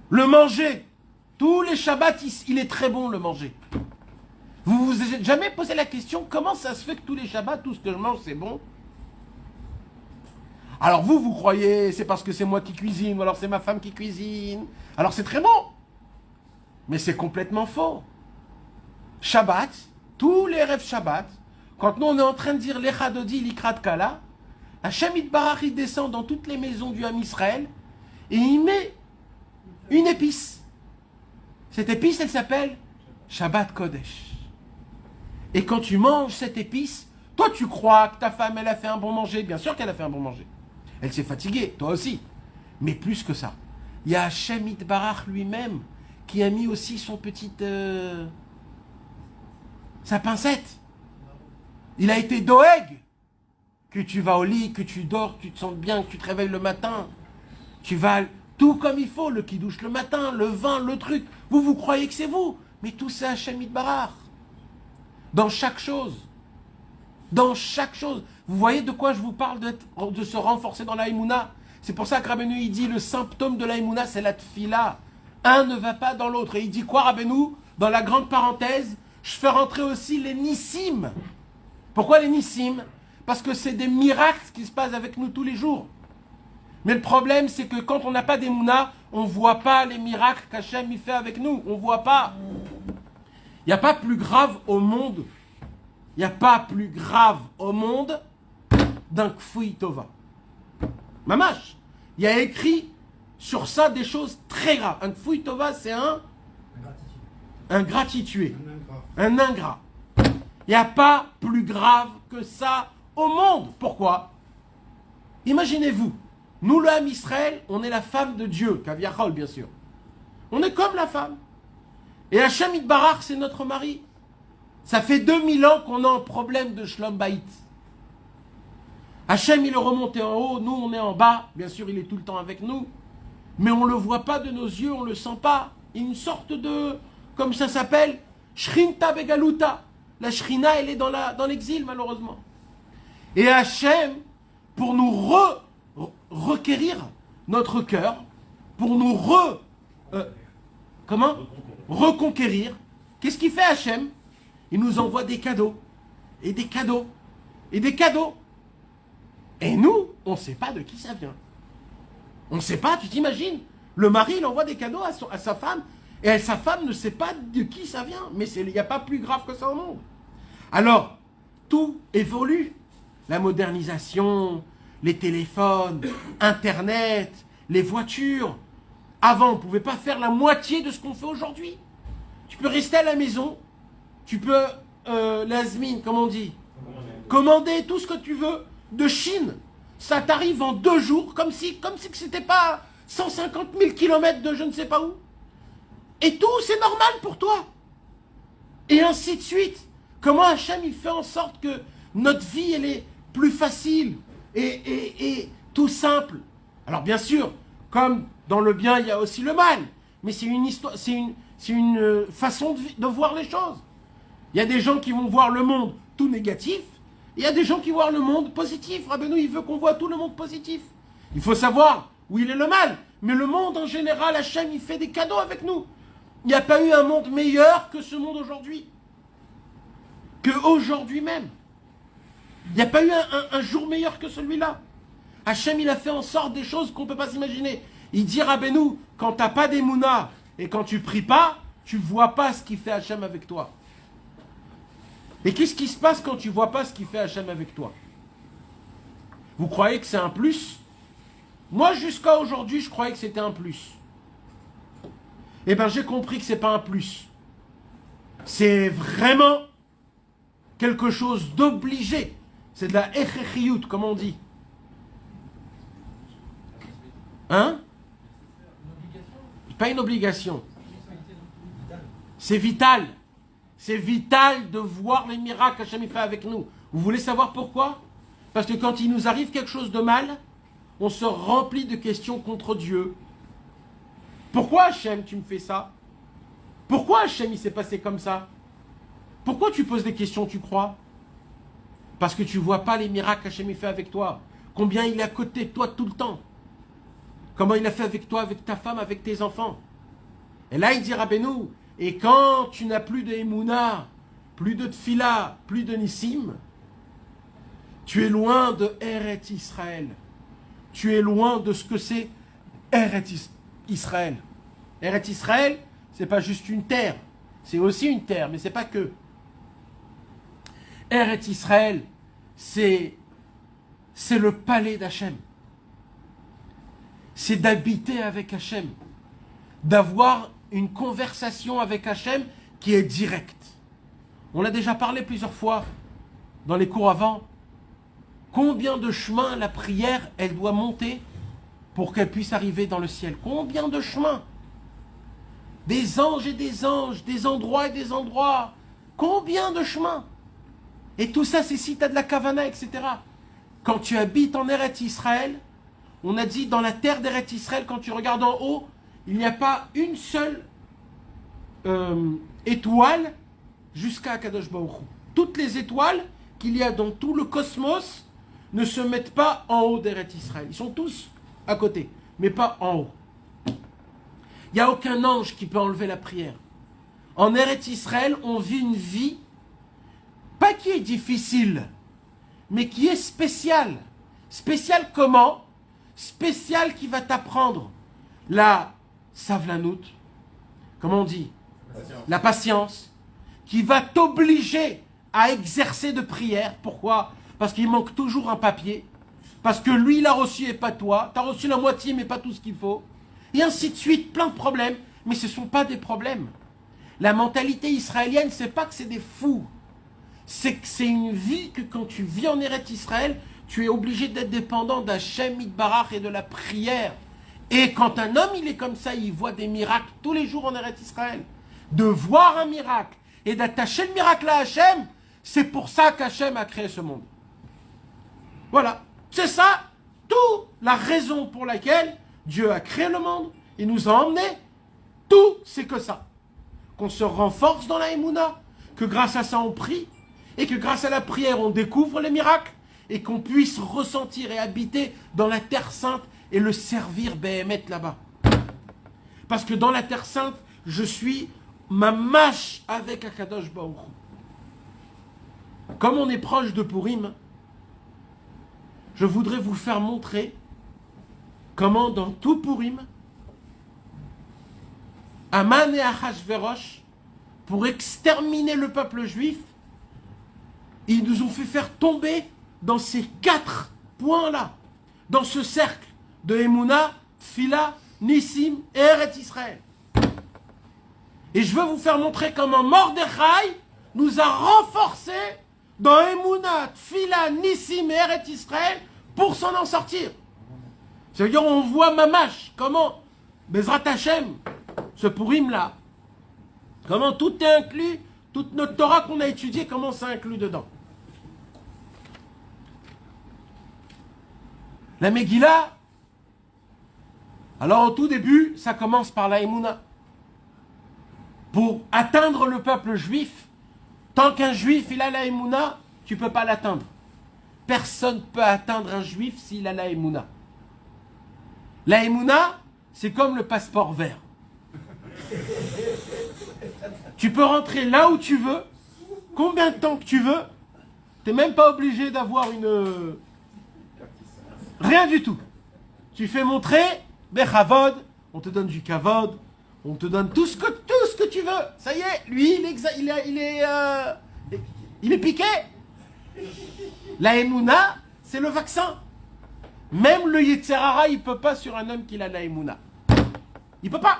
Le manger. Tous les Shabbats, il est très bon le manger. Vous vous êtes jamais posé la question, comment ça se fait que tous les Shabbats, tout ce que je mange, c'est bon? Alors vous croyez, c'est parce que c'est moi qui cuisine, ou alors c'est ma femme qui cuisine. Alors c'est très bon. Mais c'est complètement faux. Shabbat, tous les rêves Shabbat, quand nous on est en train de dire Lecha Dodi Likrat Kala, Hachem Yitbarach il descend dans toutes les maisons du Ham Israël et il met une épice. Cette épice, elle s'appelle Shabbat Kodesh. Et quand tu manges cette épice, toi tu crois que ta femme elle a fait un bon manger. Bien sûr qu'elle a fait un bon manger. Elle s'est fatiguée, toi aussi. Mais plus que ça, il y a Hachem Yitbarach lui-même qui a mis aussi son petit... sa pincette. Il a été doeg. Que tu vas au lit, que tu dors, que tu te sens bien, que tu te réveilles le matin. Tu vas tout comme il faut, le kidouche le matin, le vin, le truc. Vous croyez que c'est vous. Mais tout c'est Hachem Yitbarach. Dans chaque chose. Dans chaque chose. Vous voyez de quoi je vous parle de se renforcer dans la Emouna. C'est pour ça que Rabbeinu il dit le symptôme de la Emouna c'est la tfila. Un ne va pas dans l'autre. Et il dit quoi Rabbeinu? Dans la grande parenthèse, je fais rentrer aussi les nissim. Pourquoi les nissim? Parce que c'est des miracles qui se passent avec nous tous les jours. Mais le problème, c'est que quand on n'a pas d'Emouna, on ne voit pas les miracles qu'Hachem il fait avec nous. On ne voit pas. Il n'y a pas plus grave au monde. Il n'y a pas plus grave au monde d'un Kfui Tova. Mamash. Il y a écrit sur ça des choses très graves. Un Kfui Tova, c'est un gratitué. Un ingrat. Il n'y a pas plus grave que ça au monde. Pourquoi? Imaginez-vous, nous le Ham Israël, on est la femme de Dieu, Kaviachol bien sûr. On est comme la femme. Et Hachem Yitbarach, c'est notre mari. Ça fait 2000 ans qu'on a un problème de Shlom Bayit. Hachem, il est remonté en haut, nous on est en bas. Bien sûr, il est tout le temps avec nous. Mais on ne le voit pas de nos yeux, on ne le sent pas. Une sorte de, comme ça s'appelle, Shrinta Begaluta. La Shrina, elle est dans l'exil, malheureusement. Et Hachem, pour nous requérir notre cœur, pour nous reconquérir, qu'est-ce qu'il fait Hachem? Il nous envoie des cadeaux, et des cadeaux, et des cadeaux. Et nous, on ne sait pas de qui ça vient. On ne sait pas, tu t'imagines? Le mari, il envoie des cadeaux à sa femme, et sa femme ne sait pas de qui ça vient. Mais il n'y a pas plus grave que ça au monde. Alors, tout évolue. La modernisation, les téléphones, Internet, les voitures. Avant, on ne pouvait pas faire la moitié de ce qu'on fait aujourd'hui. Tu peux rester à la maison, tu peux, l'azmine, comme on dit, commander tout ce que tu veux de Chine. Ça t'arrive en 2 jours, comme si c'était pas 150 000 kilomètres de je ne sais pas où. Et tout, c'est normal pour toi. Et ainsi de suite. Comment Hachem, il fait en sorte que notre vie, elle est plus facile et tout simple. Alors bien sûr, comme dans le bien, il y a aussi le mal. Mais c'est une histoire, c'est une façon de voir les choses. Il y a des gens qui vont voir le monde tout négatif. Et il y a des gens qui voient le monde positif. Rabbeinu, il veut qu'on voit tout le monde positif. Il faut savoir où il est le mal. Mais le monde en général, Hachem, il fait des cadeaux avec nous. Il n'y a pas eu un monde meilleur que ce monde aujourd'hui. Qu'aujourd'hui même. Il n'y a pas eu un jour meilleur que celui-là. Hachem, il a fait en sorte des choses qu'on ne peut pas s'imaginer. Il dit, Rabbeinu, quand tu n'as pas d'Emouna et quand tu pries pas, tu ne vois pas ce qu'il fait Hachem avec toi. Et qu'est-ce qui se passe quand tu ne vois pas ce qu'il fait Hachem avec toi? Vous croyez que c'est un plus? Moi, jusqu'à aujourd'hui, je croyais que c'était un plus. Eh bien, j'ai compris que ce n'est pas un plus. C'est vraiment quelque chose d'obligé. C'est de la echechiyut, comme on dit. Hein? Pas une obligation. C'est vital. C'est vital de voir les miracles qu'Hachem fait avec nous. Vous voulez savoir pourquoi? Parce que quand il nous arrive quelque chose de mal, on se remplit de questions contre Dieu. Pourquoi Hachem, tu me fais ça? Pourquoi Hachem, il s'est passé comme ça? Pourquoi tu poses des questions, tu crois? Parce que tu ne vois pas les miracles qu'Hachem fait avec toi. Combien il est à côté de toi tout le temps. Comment il a fait avec toi, avec ta femme, avec tes enfants. Et là, il dit Rabbeinu, et quand tu n'as plus de Emouna, plus de Tfila, plus de Nissim, tu es loin de Eretz Israël. Tu es loin de ce que c'est Eretz Israël. Eretz Israël, ce n'est pas juste une terre. c'est aussi une terre, mais c'est pas que. Eretz Israël, c'est le palais d'Hachem. C'est d'habiter avec Hachem, d'avoir une conversation avec Hachem qui est directe. On l'a déjà parlé plusieurs fois dans les cours avant. Combien de chemins la prière, elle doit monter pour qu'elle puisse arriver dans le ciel? Combien de chemins? Des anges et des anges, des endroits et des endroits. Combien de chemins? Et tout ça, c'est si tu as de la kavana, etc. Quand tu habites en Eretz Israël, on a dit dans la terre d'Eretz Israël, quand tu regardes en haut, il n'y a pas une seule étoile jusqu'à Kadosh Baruch Hu. Toutes les étoiles qu'il y a dans tout le cosmos ne se mettent pas en haut d'Eretz Israël. Ils sont tous à côté, mais pas en haut. Il n'y a aucun ange qui peut enlever la prière. En Eretz Israël, on vit une vie, pas qui est difficile, mais qui est spéciale. Spéciale comment? Spéciale qui va t'apprendre la savlanout, comment on dit? La patience, qui va t'obliger à exercer de prière. Pourquoi? Parce qu'il manque toujours un papier, parce que lui il a reçu et pas toi, tu as reçu la moitié mais pas tout ce qu'il faut, et ainsi de suite, plein de problèmes, mais ce ne sont pas des problèmes. La mentalité israélienne, c'est pas que c'est des fous, c'est que c'est une vie que quand tu vis en Eretz Israël, tu es obligé d'être dépendant d'Hachem Yitbarach et de la prière. Et quand un homme il est comme ça, il voit des miracles tous les jours en Eretz Israël, de voir un miracle et d'attacher le miracle à Hachem, c'est pour ça qu'Hachem a créé ce monde. Voilà, c'est ça, toute la raison pour laquelle Dieu a créé le monde, il nous a emmenés, tout c'est que ça. Qu'on se renforce dans la Emouna, que grâce à ça on prie, et que grâce à la prière on découvre les miracles, et qu'on puisse ressentir et habiter dans la Terre Sainte et le servir Béhémet là-bas. Parce que dans la Terre Sainte, je suis ma mâche avec Akadosh Baruch Hu. Comme on est proche de Purim, je voudrais vous faire montrer comment dans tout Purim, Aman et Achashverosh, pour exterminer le peuple juif, ils nous ont fait faire tomber dans ces 4 points-là, dans ce cercle de Emouna, Tfila, Nissim et Eretz Israël. Et je veux vous faire montrer comment Mordechai nous a renforcés dans Emouna, Tfila, Nissim et Eretz Israël pour s'en en sortir. C'est-à-dire, on voit Mamash, comment Bezrat Hashem, ce Purim-là, comment tout est inclus, toute notre Torah qu'on a étudiée, comment c'est inclus dedans. La Megillah, alors au tout début, ça commence par la Emouna. Pour atteindre le peuple juif, tant qu'un juif il a la Emouna, tu ne peux pas l'atteindre. Personne ne peut atteindre un juif s'il a la Emouna. La Emouna, c'est comme le passeport vert. Tu peux rentrer là où tu veux, combien de temps que tu veux, tu n'es même pas obligé d'avoir une... Rien du tout. Tu fais montrer, Bechavod, on te donne du Kavod, on te donne tout ce que tu veux. Ça y est, lui, il est piqué. La Emouna, c'est le vaccin. Même le Yetzerara, il ne peut pas sur un homme qui a la Emouna. Il ne peut pas.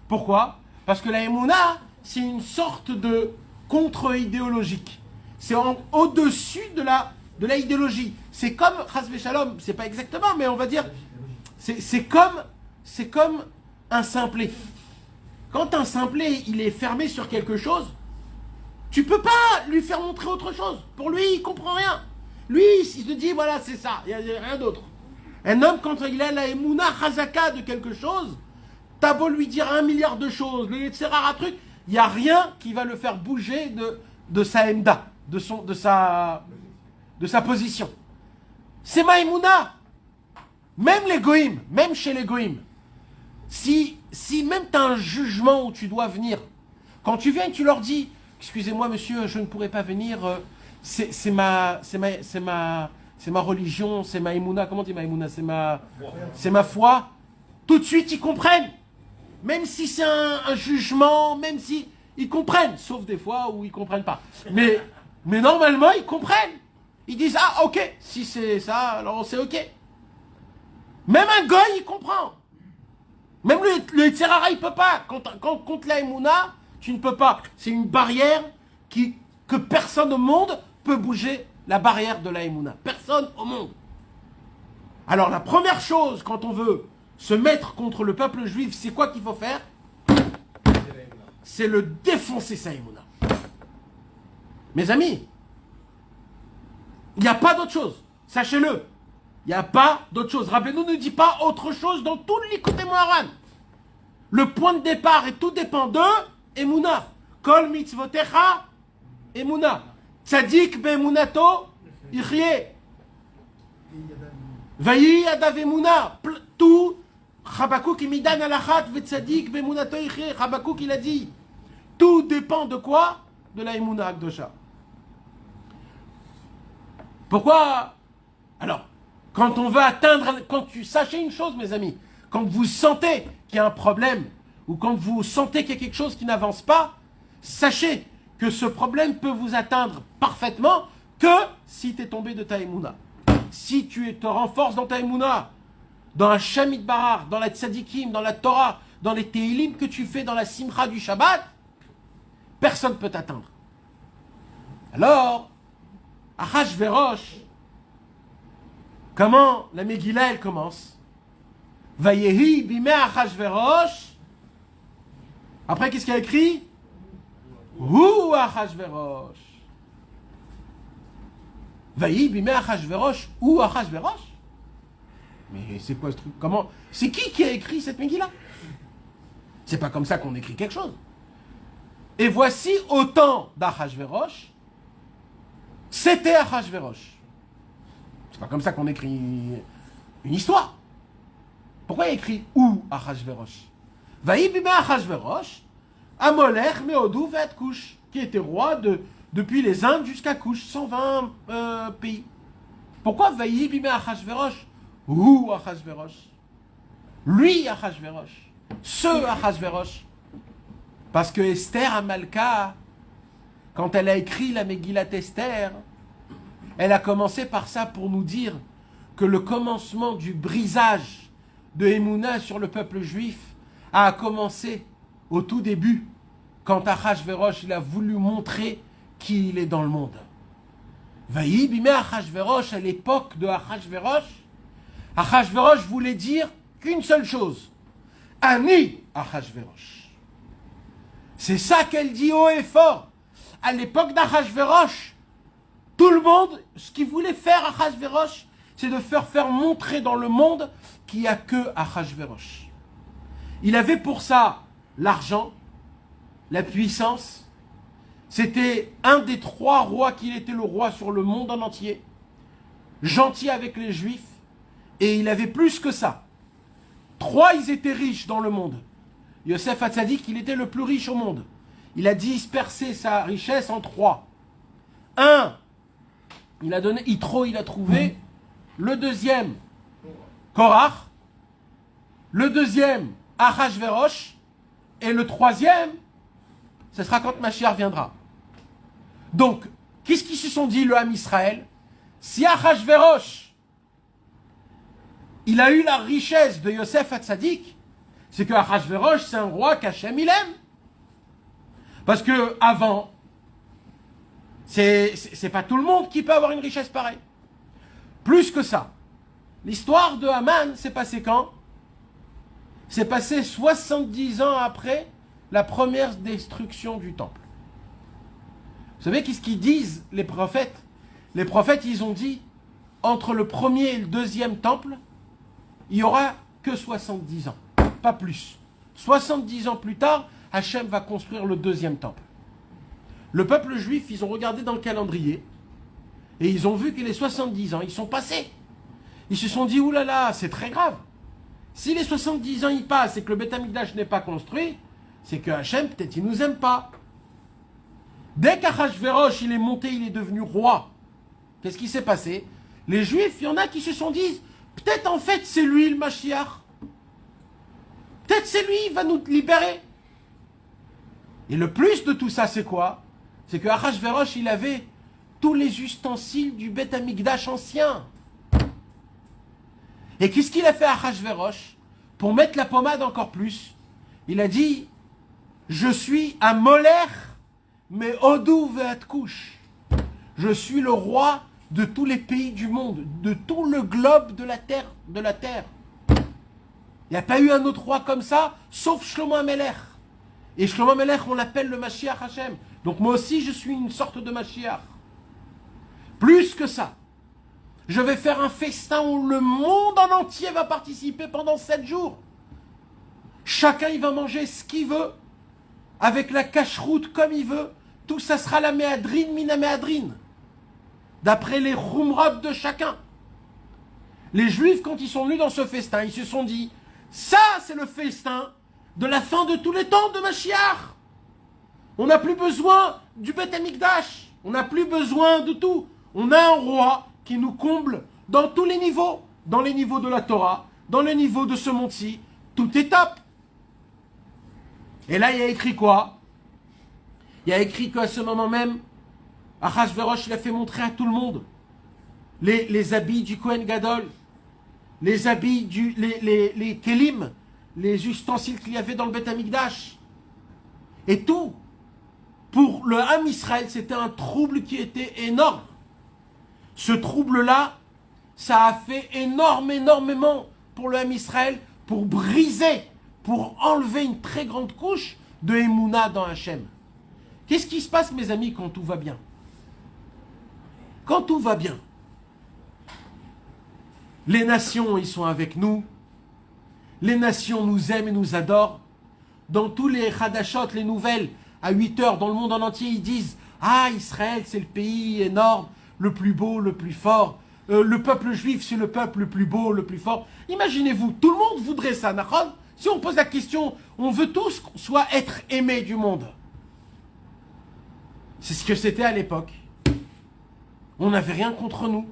Pourquoi? Parce que la Emouna, c'est une sorte de contre-idéologique. C'est au-dessus de la idéologie. C'est comme, Chasvé Shalom, c'est pas exactement, mais on va dire, c'est comme un simplet. Quand un simplet, il est fermé sur quelque chose, tu peux pas lui faire montrer autre chose. Pour lui, il comprend rien. Lui, il se dit, voilà, c'est ça, il n'y a rien d'autre. Un homme, quand il a la Emouna Chazaka de quelque chose, t'as beau lui dire 1 milliard de choses, le Yetzerara truc, il n'y a rien qui va le faire bouger de sa Emda, de sa position. C'est ma Emouna. Même les Goïm, même chez les Goïm, si même tu as un jugement où tu dois venir, quand tu viens et tu leur dis, excusez-moi monsieur, je ne pourrai pas venir, c'est ma religion, c'est ma Emouna, comment on dit ma Emouna, c'est ma foi, tout de suite ils comprennent. Même si c'est un jugement, même si ils comprennent, sauf des fois où ils comprennent pas. Mais normalement, ils comprennent. Ils disent, ah, ok, si c'est ça, alors c'est ok. Même un goy, il comprend. Même le Yitzhara, il peut pas. Contre la Emouna, tu ne peux pas. C'est une barrière que personne au monde peut bouger, la barrière de la Emouna. Personne au monde. Alors la première chose, quand on veut se mettre contre le peuple juif, c'est quoi qu'il faut faire? C'est le défoncer sa Emouna. Mes amis, il n'y a pas d'autre chose. Sachez-le. Il n'y a pas d'autre chose. Rabbeinu ne dit pas autre chose dans tout le Likutei Moharan. Le point de départ et tout dépend de Emouna. Kol mitzvotecha, Emouna. Tzadik be'emunato, yichyeh. Vayi adav Emouna. Tout, Habakkuk imidan alachat ve'tzadik be'emunato yichyeh. Habakkuk il a dit. Tout dépend de quoi? De la Emouna Akdosha. Pourquoi? Alors, quand on veut atteindre, sachez une chose, mes amis, quand vous sentez qu'il y a un problème, ou quand vous sentez qu'il y a quelque chose qui n'avance pas, sachez que ce problème peut vous atteindre parfaitement que si tu es tombé de ta Emouna. Si tu te renforces dans ta Emouna, dans la Shamit Barar, dans la Tzadikim, dans la Torah, dans les Tehilim que tu fais dans la Simcha du Shabbat, personne ne peut t'atteindre. Alors, Achashverosh, comment la Megillah elle commence? Vayehi bimei Achashverosh. Après, qu'est-ce qu'il y a écrit? Hu Achashverosh. Vayehi bimei Achashverosh. Hu Achashverosh. Mais c'est quoi ce truc? Comment? C'est qui a écrit cette Megillah? C'est pas comme ça qu'on écrit quelque chose. Et voici au temps d'Achashverosh, c'était Achashverosh. C'est pas comme ça qu'on écrit une histoire. Pourquoi il écrit où Achashverosh? Vaï bimei Achashverosh, Amolech meodou ve'et Kush, qui était roi depuis les Indes jusqu'à Kush, 120 pays. Pourquoi Vaï bimei Achashverosh? Où Achashverosh? Lui Achashverosh. Ce Achashverosh. Parce que Esther Amalka, quand elle a écrit la Megillat Esther, elle a commencé par ça pour nous dire que le commencement du brisage de Emouna sur le peuple juif a commencé au tout début, quand Achashverosh il a voulu montrer qui il est dans le monde. Vaï bimei Achashverosh, à l'époque de Achashverosh, Achashverosh voulait dire qu'une seule chose. Ani Achashverosh. C'est ça qu'elle dit haut et fort. À l'époque d'Achashverosh, tout le monde, ce qu'il voulait faire Achashverosh, c'est de faire montrer dans le monde qu'il n'y a que Achashverosh. Il avait pour ça l'argent, la puissance. C'était un des 3 rois qu'il était le roi sur le monde en entier. Gentil avec les Juifs. Et il avait plus que ça. 3, ils étaient riches dans le monde. Yosef Hatzadik, il était le plus riche au monde. Il a dispersé sa richesse en 3. 1, il a donné, Yitro, il a trouvé. Le deuxième, Korach. Le deuxième, Achashverosh. Et le troisième, ce sera quand Mashiach viendra. Donc, qu'est-ce qu'ils se sont dit, le Ham Israël? Si Achashverosh, il a eu la richesse de Yosef Hatzadik, c'est que Achashverosh, c'est un roi qu'Hachem il aime. Parce que avant, c'est pas tout le monde qui peut avoir une richesse pareille. Plus que ça, l'histoire de Haman s'est passée quand? C'est passé 70 ans après la première destruction du temple. Vous savez qu'est-ce qu'ils disent les prophètes? Les prophètes, ils ont dit, entre le premier et le deuxième temple, il n'y aura que 70 ans. Pas plus. 70 ans plus tard, Hachem va construire le deuxième temple. Le peuple juif, ils ont regardé dans le calendrier et ils ont vu que les 70 ans, ils sont passés. Ils se sont dit, oulala, c'est très grave. Si les 70 ans ils passent et que le Beth Amikdash n'est pas construit, c'est que Hachem, peut-être, il nous aime pas. Dès qu'Achashverosh, il est monté, il est devenu roi, qu'est-ce qui s'est passé? Les Juifs, il y en a qui se sont dit, peut-être en fait c'est lui le Mashiach. Peut-être c'est lui, il va nous libérer. Et le plus de tout ça, c'est quoi? C'est que Achashverosh, il avait tous les ustensiles du Beth Amikdash ancien. Et qu'est-ce qu'il a fait Achashverosh? Pour mettre la pommade encore plus, il a dit, je suis un Moler, mais Odou Ve'atkouch. Je suis le roi de tous les pays du monde, de tout le globe de la terre. Il n'y a pas eu un autre roi comme ça, sauf Shlomo HaMelech. Et Shlomo HaMelech, on l'appelle le Mashiach Hashem. Donc moi aussi, je suis une sorte de Mashiach. Plus que ça, je vais faire un festin où le monde en entier va participer pendant 7 jours. Chacun, il va manger ce qu'il veut, avec la cache-route comme il veut. Tout ça sera la méadrine, mina méadrine. D'après les khumrab de chacun. Les Juifs, quand ils sont venus dans ce festin, ils se sont dit, ça, c'est le festin de la fin de tous les temps de Mashiach. On n'a plus besoin du Beth Amikdash. On n'a plus besoin de tout. On a un roi qui nous comble dans tous les niveaux. Dans les niveaux de la Torah, dans les niveaux de ce monde-ci. Tout est top. Et là, il y a écrit quoi? Il y a écrit qu'à ce moment même, Achashverosh, il a fait montrer à tout le monde les habits du Kohen Gadol, les habits, les kelim, les ustensiles qu'il y avait dans le Beth Amikdash. Et tout, pour le Ham Israël, c'était un trouble qui était énorme. Ce trouble-là, ça a fait énormément pour le Ham Israël, pour briser, pour enlever une très grande couche de Emouna dans Hachem. Qu'est-ce qui se passe, mes amis, quand tout va bien? Quand tout va bien, les nations, ils sont avec nous. Les nations nous aiment et nous adorent. Dans tous les Hadashot, les nouvelles, à 8 heures, dans le monde en entier, ils disent « Ah, Israël, c'est le pays énorme, le plus beau, le plus fort. Le peuple juif, c'est le peuple le plus beau, le plus fort. » Imaginez-vous, tout le monde voudrait ça, Nachon. Si on pose la question, on veut tous soit être aimés du monde. C'est ce que c'était à l'époque. On n'avait rien contre nous.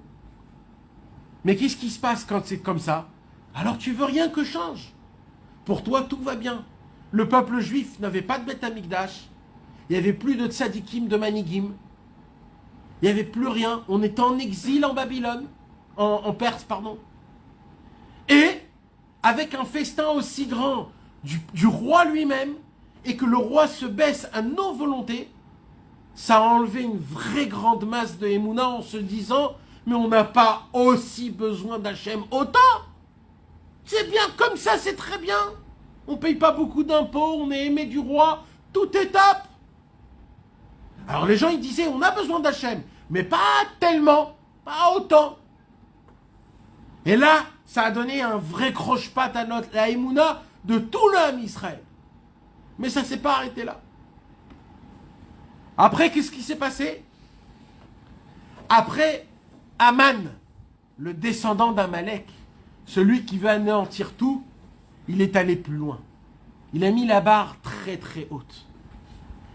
Mais qu'est-ce qui se passe quand c'est comme ça? Alors tu veux rien que change. Pour toi, tout va bien. Le peuple juif n'avait pas de Beth Amikdash. Il n'y avait plus de tzadikim, de manigim. Il n'y avait plus rien. On était en exil en Babylone. En Perse, pardon. Et, avec un festin aussi grand du roi lui-même, et que le roi se baisse à nos volontés, ça a enlevé une vraie grande masse de Emouna en se disant, mais on n'a pas aussi besoin d'Hachem autant. C'est bien comme ça, c'est très bien. On ne paye pas beaucoup d'impôts, on est aimé du roi, tout est top. Alors les gens, ils disaient, on a besoin d'Hachem, mais pas tellement, pas autant. Et là, ça a donné un vrai croche-patte à la Emouna de tout le Ham Israël. Mais ça ne s'est pas arrêté là. Après, qu'est-ce qui s'est passé? Après, Aman, le descendant d'Amalek, celui qui veut anéantir tout, il est allé plus loin. Il a mis la barre très très haute.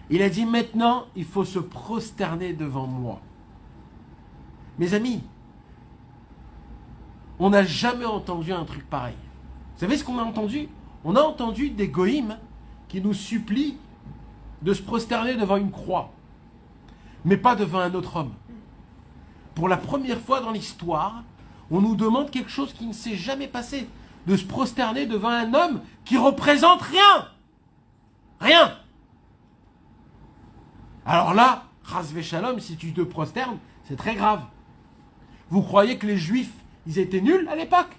Il a dit maintenant, il faut se prosterner devant moi. Mes amis, on n'a jamais entendu un truc pareil. Vous savez ce qu'on a entendu? On a entendu des goïms qui nous supplient de se prosterner devant une croix, mais pas devant un autre homme. Pour la première fois dans l'histoire, on nous demande quelque chose qui ne s'est jamais passé, de se prosterner devant un homme qui représente rien. Rien. Alors là, Chas v'Shalom, si tu te prosternes, c'est très grave. Vous croyez que les Juifs, ils étaient nuls à l'époque?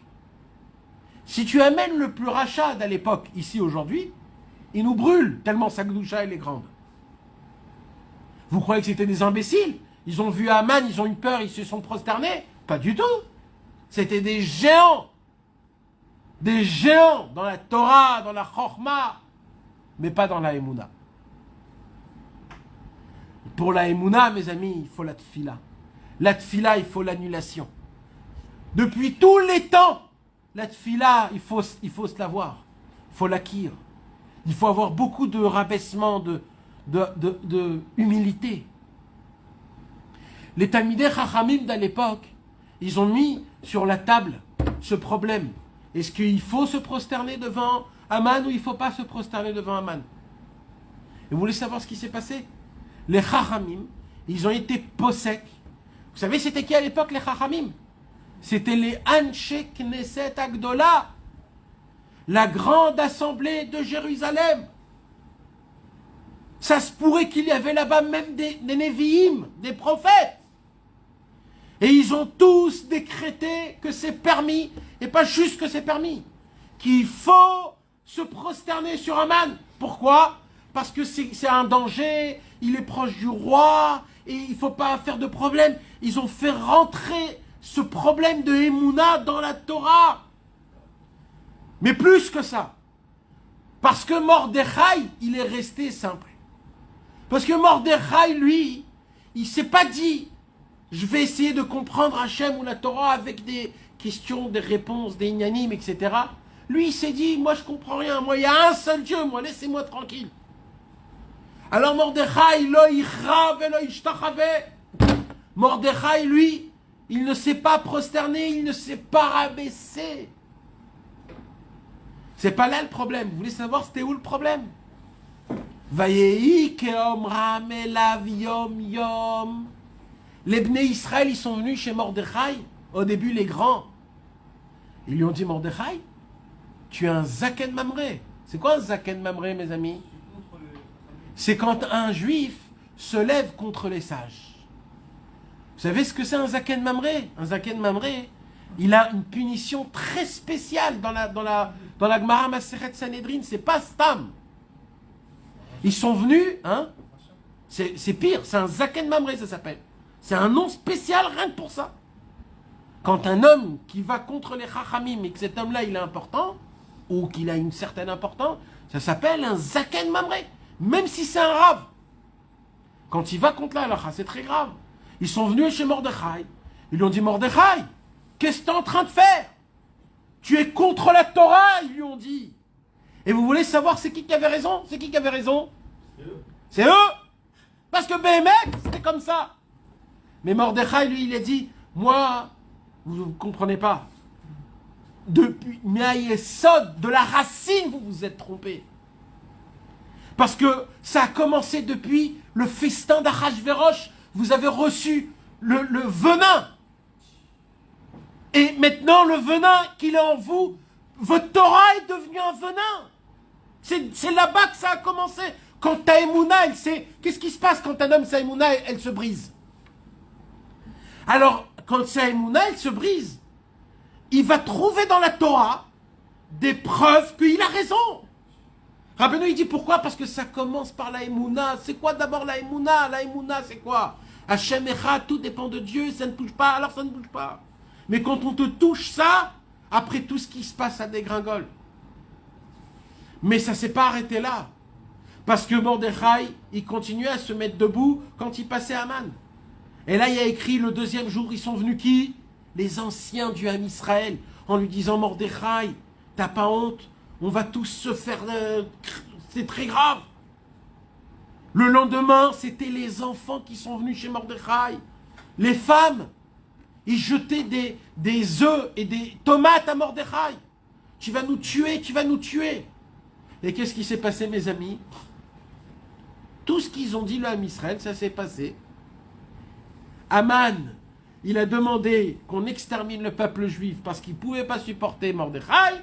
Si tu amènes le plus rachad à l'époque, ici aujourd'hui, il nous brûle, tellement sa gdoucha elle est grande. Vous croyez que c'était des imbéciles? Ils ont vu Aman, ils ont eu peur, ils se sont prosternés? Pas du tout. C'était des géants. Des géants dans la Torah, dans la Chorma, mais pas dans la Emouna. Pour la Emouna, mes amis, il faut la tfila. La tfila, il faut l'annulation. Depuis tous les temps, la tfila, il faut se l'avoir. Il faut l'acquérir. Il faut avoir beaucoup de rabaissement, de humilité. Les Talmidei Chachamim d'à l'époque, ils ont mis sur la table ce problème. Est-ce qu'il faut se prosterner devant Aman ou il ne faut pas se prosterner devant Aman? Et vous voulez savoir ce qui s'est passé? Les Chachamim, ils ont été possèques. Vous savez, c'était qui à l'époque, les Chachamim? C'était les Anshe Knesset Agdola, la grande assemblée de Jérusalem. Ça se pourrait qu'il y avait là-bas même des Nevi'im, des prophètes. Et ils ont tous décrété que c'est permis, et pas juste que c'est permis, qu'il faut se prosterner sur Aman. Pourquoi? Parce que c'est un danger, il est proche du roi, et il ne faut pas faire de problème. Ils ont fait rentrer ce problème de Emouna dans la Torah. Mais plus que ça. Parce que Mordechai, il est resté simple. Parce que Mordechai, lui, il ne s'est pas dit, je vais essayer de comprendre Hachem ou la Torah avec des questions, des réponses, des inanimes, etc. Lui, il s'est dit, moi je comprends rien, moi il y a un seul Dieu, moi laissez-moi tranquille. Alors Mordechai, lo yichra velo yishtachave. Mordechai, lui, il ne s'est pas prosterné, il ne s'est pas rabaissé. C'est pas là le problème. Vous voulez savoir c'était où le problème? Vayehi keomram elav yom yom. Les Bnei Israël, ils sont venus chez Mordechai, au début les grands. Ils lui ont dit, Mordechai, tu es un Zaken Mamré. C'est quoi un Zaken Mamré, mes amis? C'est quand un juif se lève contre les sages. Vous savez ce que c'est un Zaken Mamré? Un Zaken Mamré, il a une punition très spéciale dans la Gemara Masechet Sanhedrin. C'est pas Stam. Ils sont venus, hein? C'est pire, c'est un Zaken Mamré, ça s'appelle. C'est un nom spécial rien que pour ça. Quand un homme qui va contre les Chachamim et que cet homme-là il est important, ou qu'il a une certaine importance, ça s'appelle un Zaken Mamré. Même si c'est un rave. Quand il va contre la halacha, c'est très grave. Ils sont venus chez Mordechai. Ils lui ont dit, Mordechai, qu'est-ce que tu es en train de faire? Tu es contre la Torah, ils lui ont dit. Et vous voulez savoir c'est qui avait raison? C'est qui avait raison? C'est eux. Parce que Béhémet, c'était comme ça. Mais Mordechai, lui, il a dit, moi, vous ne comprenez pas. Depuis Miaïesod, de la racine, vous vous êtes trompé. Parce que ça a commencé depuis le festin d'Achashverosh. Vous avez reçu le venin. Et maintenant, le venin qu'il est en vous, votre Torah est devenue un venin. C'est là-bas que ça a commencé. Quand ta Emouna, elle sait... Qu'est-ce qui se passe quand un homme, sa Emouna, elle se brise? Alors, quand sa Emouna, elle se brise, il va trouver dans la Torah des preuves qu'il a raison. Rabbeinu, il dit pourquoi? Parce que ça commence par la Emouna. C'est quoi d'abord la Emouna? La Emouna, c'est quoi? Hachem Echad, tout dépend de Dieu, ça ne bouge pas, alors ça ne bouge pas. Mais quand on te touche ça, après tout ce qui se passe, ça dégringole. Mais ça ne s'est pas arrêté là. Parce que Mordechai, il continuait à se mettre debout quand il passait Aman. Et là, il y a écrit le deuxième jour, ils sont venus qui? Les anciens du Ham Israël, en lui disant, Mordechai, t'as pas honte? On va tous se faire... c'est très grave. Le lendemain, c'était les enfants qui sont venus chez Mordechai. Les femmes, ils jetaient des œufs et des tomates à Mordechai. Tu vas nous tuer, tu vas nous tuer. Et qu'est-ce qui s'est passé, mes amis? Tout ce qu'ils ont dit, le Ham Israël, ça s'est passé. Aman, il a demandé qu'on extermine le peuple juif parce qu'il ne pouvait pas supporter Mordechai.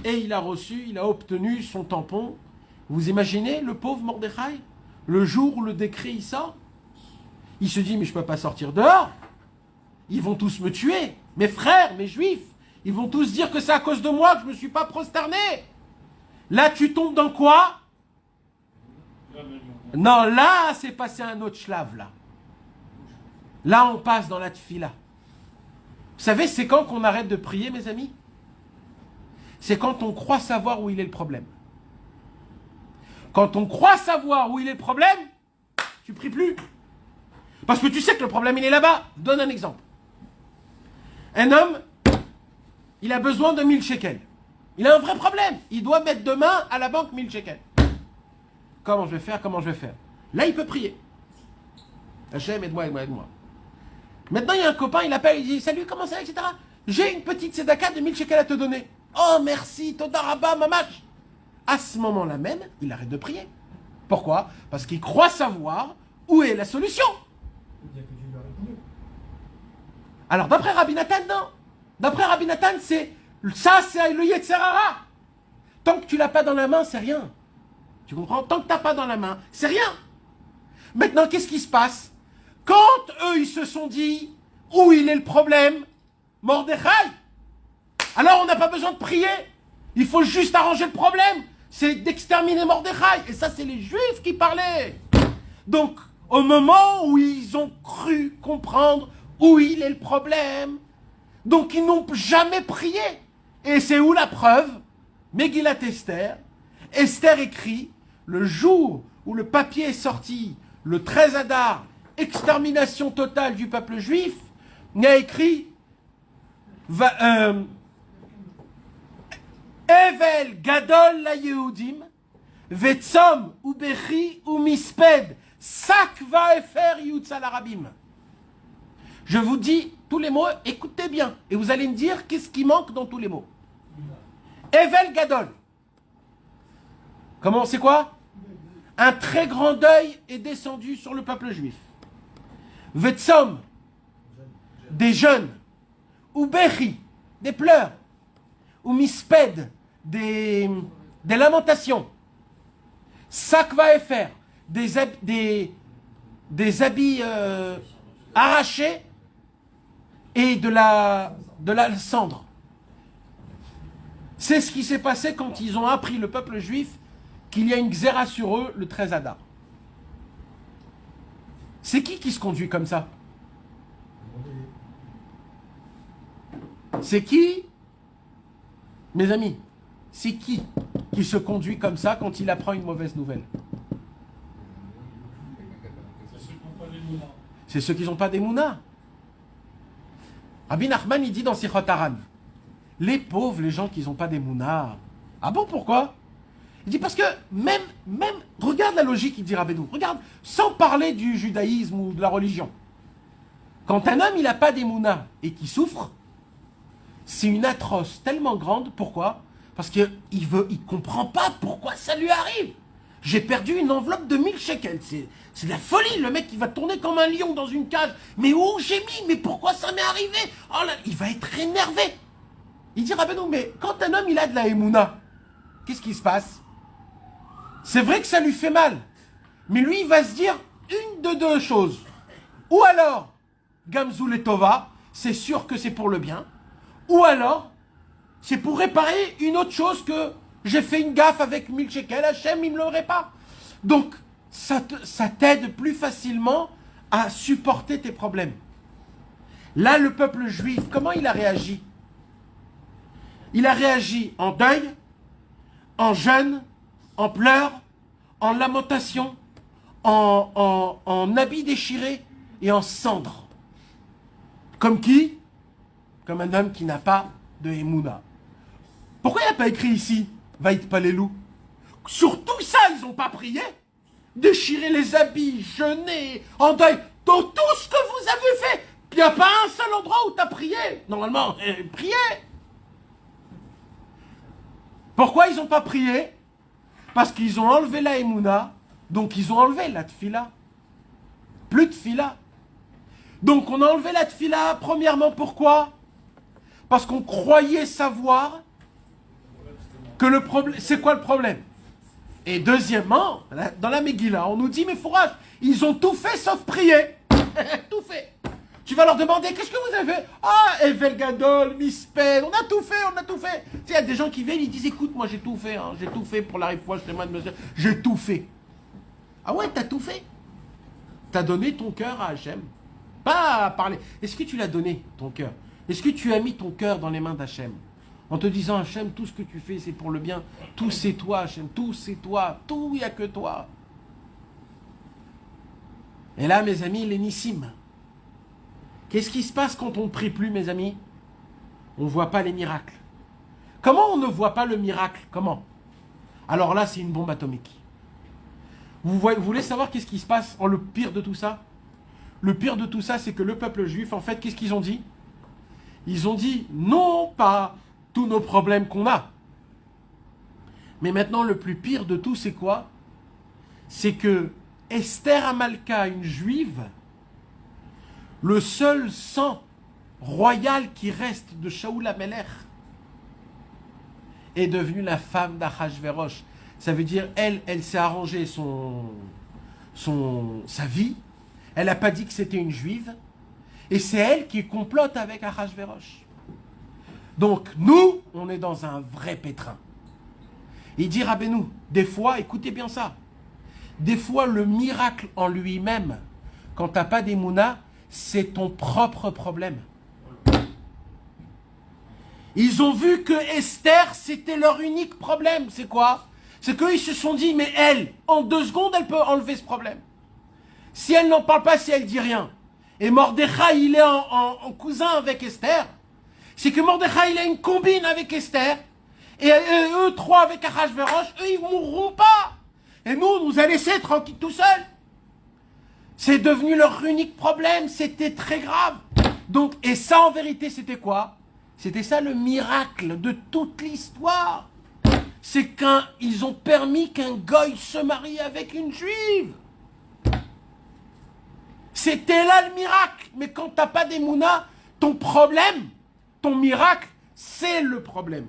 Et il a reçu, il a obtenu son tampon. Vous imaginez le pauvre Mordechai? Le jour où le décret il sort, il se dit mais je ne peux pas sortir dehors. Ils vont tous me tuer. Mes frères, mes juifs, ils vont tous dire que c'est à cause de moi que je ne me suis pas prosterné. Là tu tombes dans quoi? Non, là c'est passé un autre shlave là. Là on passe dans la tfila. Vous savez c'est quand qu'on arrête de prier mes amis? C'est quand on croit savoir où il est le problème. Quand on croit savoir où il est le problème, tu pries plus. Parce que tu sais que le problème, il est là-bas. Je donne un exemple. Un homme, il a besoin de 1000 shekels. Il a un vrai problème. Il doit mettre demain à la banque 1000 shekels. Comment je vais faire? Comment je vais faire? Là, il peut prier. Hachem, aide-moi, aide-moi, aide-moi. Maintenant, il y a un copain, il appelle, il dit, salut, comment ça, etc. J'ai une petite tzedaka de 1000 shekels à te donner. Oh merci, Toda Rabba, mamash. À ce moment-là même, il arrête de prier. Pourquoi? Parce qu'ils croient savoir où est la solution. Alors d'après Rabbi Nathan, non. D'après Rabbi Nathan, c'est le Yetzer Hara. Tant que tu l'as pas dans la main, c'est rien. Tu comprends? Tant que tu n'as pas dans la main, c'est rien. Maintenant, qu'est-ce qui se passe? Quand eux, ils se sont dit où il est le problème, Mordechai, alors on n'a pas besoin de prier. Il faut juste arranger le problème. C'est d'exterminer Mordechai. Et ça, c'est les Juifs qui parlaient. Donc, au moment où ils ont cru comprendre où il est le problème, donc ils n'ont jamais prié. Et c'est où la preuve? Megillat Esther. Esther écrit, le jour où le papier est sorti, le 13 Adar, extermination totale du peuple juif, il y a écrit Evel Gadol la Yehudim, Vetzom Ubechi Umisped, Sakva Efer Yutzal Arabim. Je vous dis tous les mots, écoutez bien, et vous allez me dire qu'est-ce qui manque dans tous les mots. Evel Gadol. Comment c'est quoi? Un très grand deuil est descendu sur le peuple juif. Vetzom, des jeûnes. Ubechi, des pleurs. Umisped, des lamentations. Sakva Efer, des habits arrachés et de la cendre. C'est ce qui s'est passé quand ils ont appris, le peuple juif, qu'il y a une xéra sur eux le 13 Adar. C'est qui se conduit comme ça? C'est qui? Mes amis, c'est qui se conduit comme ça quand il apprend une mauvaise nouvelle? C'est ceux qui n'ont pas des mounas. Rabbi Nachman, il dit dans Sichot Haran, les pauvres, les gens qui n'ont pas des mounas. Ah bon, pourquoi? Il dit parce que même, regarde la logique, il dit Rabbeinu, regarde, sans parler du judaïsme ou de la religion. Quand un homme, il n'a pas des mounas et qui souffre, c'est une atroce tellement grande. Pourquoi? Parce qu'il ne comprend pas pourquoi ça lui arrive. J'ai perdu une enveloppe de 1000 shekels. C'est de la folie. Le mec, il va tourner comme un lion dans une cage. Mais où j'ai mis? Mais pourquoi ça m'est arrivé? Oh là, il va être énervé. Il dit, Rabbeinu, mais quand un homme, il a de la émouna, qu'est-ce qui se passe? C'est vrai que ça lui fait mal. Mais lui, il va se dire une de deux choses. Ou alors, Gamzou et Tova, c'est sûr que c'est pour le bien. Ou alors, c'est pour réparer une autre chose que j'ai fait une gaffe avec 1000 shekels, Hachem, il ne me l'aurait pas. Donc, ça t'aide plus facilement à supporter tes problèmes. Là, le peuple juif, comment il a réagi? Il a réagi en deuil, en jeûne, en pleurs, en lamentation, en habits déchirés et en cendres. Comme qui? Comme un homme qui n'a pas de Emouna. Pourquoi il n'a pas écrit ici Vaït Palelou? Sur tout ça, ils n'ont pas prié. Déchirer les habits, jeûner, en deuil, dans tout ce que vous avez fait. Il n'y a pas un seul endroit où tu as prié. Normalement, priez. Pourquoi ils n'ont pas prié? Parce qu'ils ont enlevé la Emouna, donc ils ont enlevé la Tfila. Plus de Tfila. Donc on a enlevé la Tfila, premièrement, pourquoi? Parce qu'on croyait savoir que le problème... C'est quoi le problème? Et deuxièmement, dans la Megillah, on nous dit, mais fourrage, ils ont tout fait sauf prier. Tout fait. Tu vas leur demander, qu'est-ce que vous avez fait? Ah, Evel Gadol, Misped, on a tout fait, on a tout fait. Tu sais, il y a des gens qui viennent, ils disent, écoute, moi j'ai tout fait, hein, j'ai tout fait pour la réfoua, j'ai tout fait. Ah ouais, t'as tout fait? T'as donné ton cœur à Hachem. Pas à parler. Est-ce que tu l'as donné, ton cœur? Est-ce que tu as mis ton cœur dans les mains d'Hachem? En te disant, Hachem, tout ce que tu fais, c'est pour le bien. Tout c'est toi, Hachem, tout c'est toi. Tout, il n'y a que toi. Et là, mes amis, les Nissim. Qu'est-ce qui se passe quand on ne prie plus, mes amis? On ne voit pas les miracles. Comment on ne voit pas le miracle? Comment? Alors là, c'est une bombe atomique. Vous voulez savoir qu'est-ce qui se passe en le pire de tout ça? Le pire de tout ça, c'est que le peuple juif, en fait, qu'est-ce qu'ils ont dit? Ils ont dit, non pas tous nos problèmes qu'on a. Mais maintenant, le plus pire de tout, c'est quoi? c'est que Esther Amalka, une juive, le seul sang royal qui reste de Shaoul Amelech, est devenue la femme d'Achashverosh. Ça veut dire, elle s'est arrangée sa vie. Elle n'a pas dit que c'était une juive. Et c'est elle qui complote avec Achashverosh. Donc, nous, on est dans un vrai pétrin. Il dit, Rabbeinu, des fois, écoutez bien ça, des fois, le miracle en lui-même, quand tu n'as pas d'émouna, c'est ton propre problème. Ils ont vu que Esther, c'était leur unique problème. C'est quoi? C'est qu'ils se sont dit, mais elle, en 2 secondes, elle peut enlever ce problème. Si elle n'en parle pas, si elle dit rien. Et Mordechai, il est en cousin avec Esther. C'est que Mordechai, il a une combine avec Esther. Et eux 3 avec Achashverosh, eux, ils mourront pas. Et nous a laissés tranquilles tout seuls. C'est devenu leur unique problème. C'était très grave. Donc, et ça, en vérité, c'était quoi? C'était ça le miracle de toute l'histoire. C'est qu'ils ont permis qu'un goy se marie avec une juive. C'était là le miracle. Mais quand tu n'as pas d'émouna, ton problème, ton miracle, c'est le problème.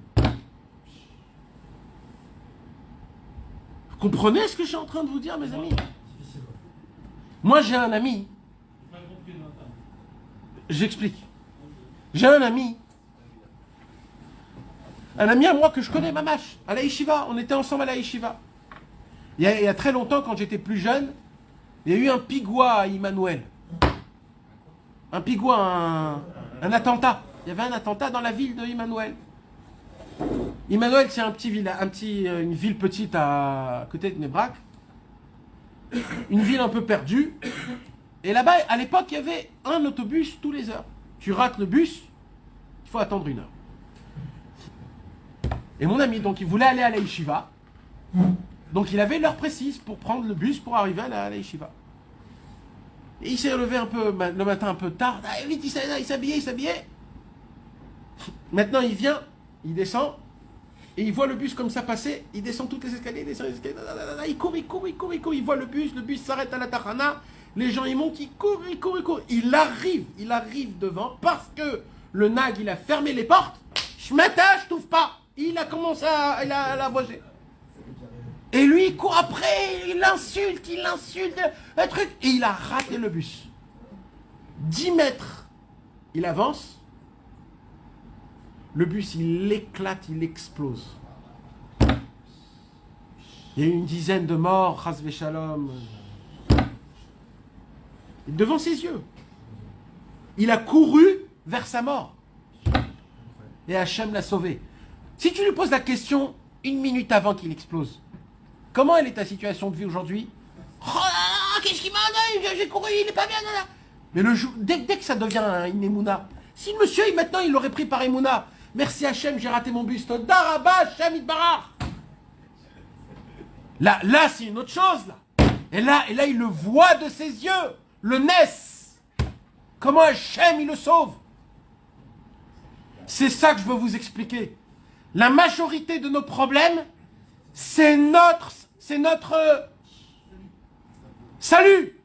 Vous comprenez ce que je suis en train de vous dire, mes amis? Moi, j'ai un ami. J'explique. J'ai un ami à moi que je connais, Mamash, à la Yeshiva. On était ensemble à la Yeshiva. Il y a très longtemps, quand j'étais plus jeune, il y a eu un pigouа à Immanuel. Un pigoua, un attentat. Il y avait un attentat dans la ville de Immanuel. Immanuel, c'est une ville petite à côté de Nebrak. Une ville un peu perdue. Et là-bas, à l'époque, il y avait un autobus tous les heures. Tu rates le bus, il faut attendre 1 heure. Et mon ami, donc, il voulait aller à la Yeshiva. Donc, il avait l'heure précise pour prendre le bus pour arriver à la Yeshiva. Et il s'est levé un peu, le matin un peu tard. Ah, vite, il s'habillait. Maintenant, il vient, il descend, et il voit le bus comme ça passer. Il descend toutes les escaliers, il court. Il voit le bus s'arrête à la Tachana. Les gens, ils montent, ils courent. Il arrive devant parce que le nag, il a fermé les portes. Je t'ouvre pas. Il a commencé à la voger. Et lui, il court après, il l'insulte, un truc. Et il a raté le bus. 10 mètres. Il avance. Le bus, il éclate, il explose. Il y a eu une dizaine de morts, Chas v'Shalom. Devant ses yeux. Il a couru vers sa mort. Et Hachem l'a sauvé. Si tu lui poses la question 1 minute avant qu'il explose, comment elle est ta situation de vie aujourd'hui? Oh, qu'est-ce qu'il m'a dit? J'ai couru, il est pas bien. Là. Mais le jour, dès que ça devient une émouna, si le monsieur, maintenant, il l'aurait pris par émouna, merci Hachem, j'ai raté mon bus. Daraba, Hachem, Itbarach. Là, c'est une autre chose. Là. Et là, il le voit de ses yeux. Le naisse. Comment Hachem, il le sauve. C'est ça que je veux vous expliquer. La majorité de nos problèmes, c'est notre salut.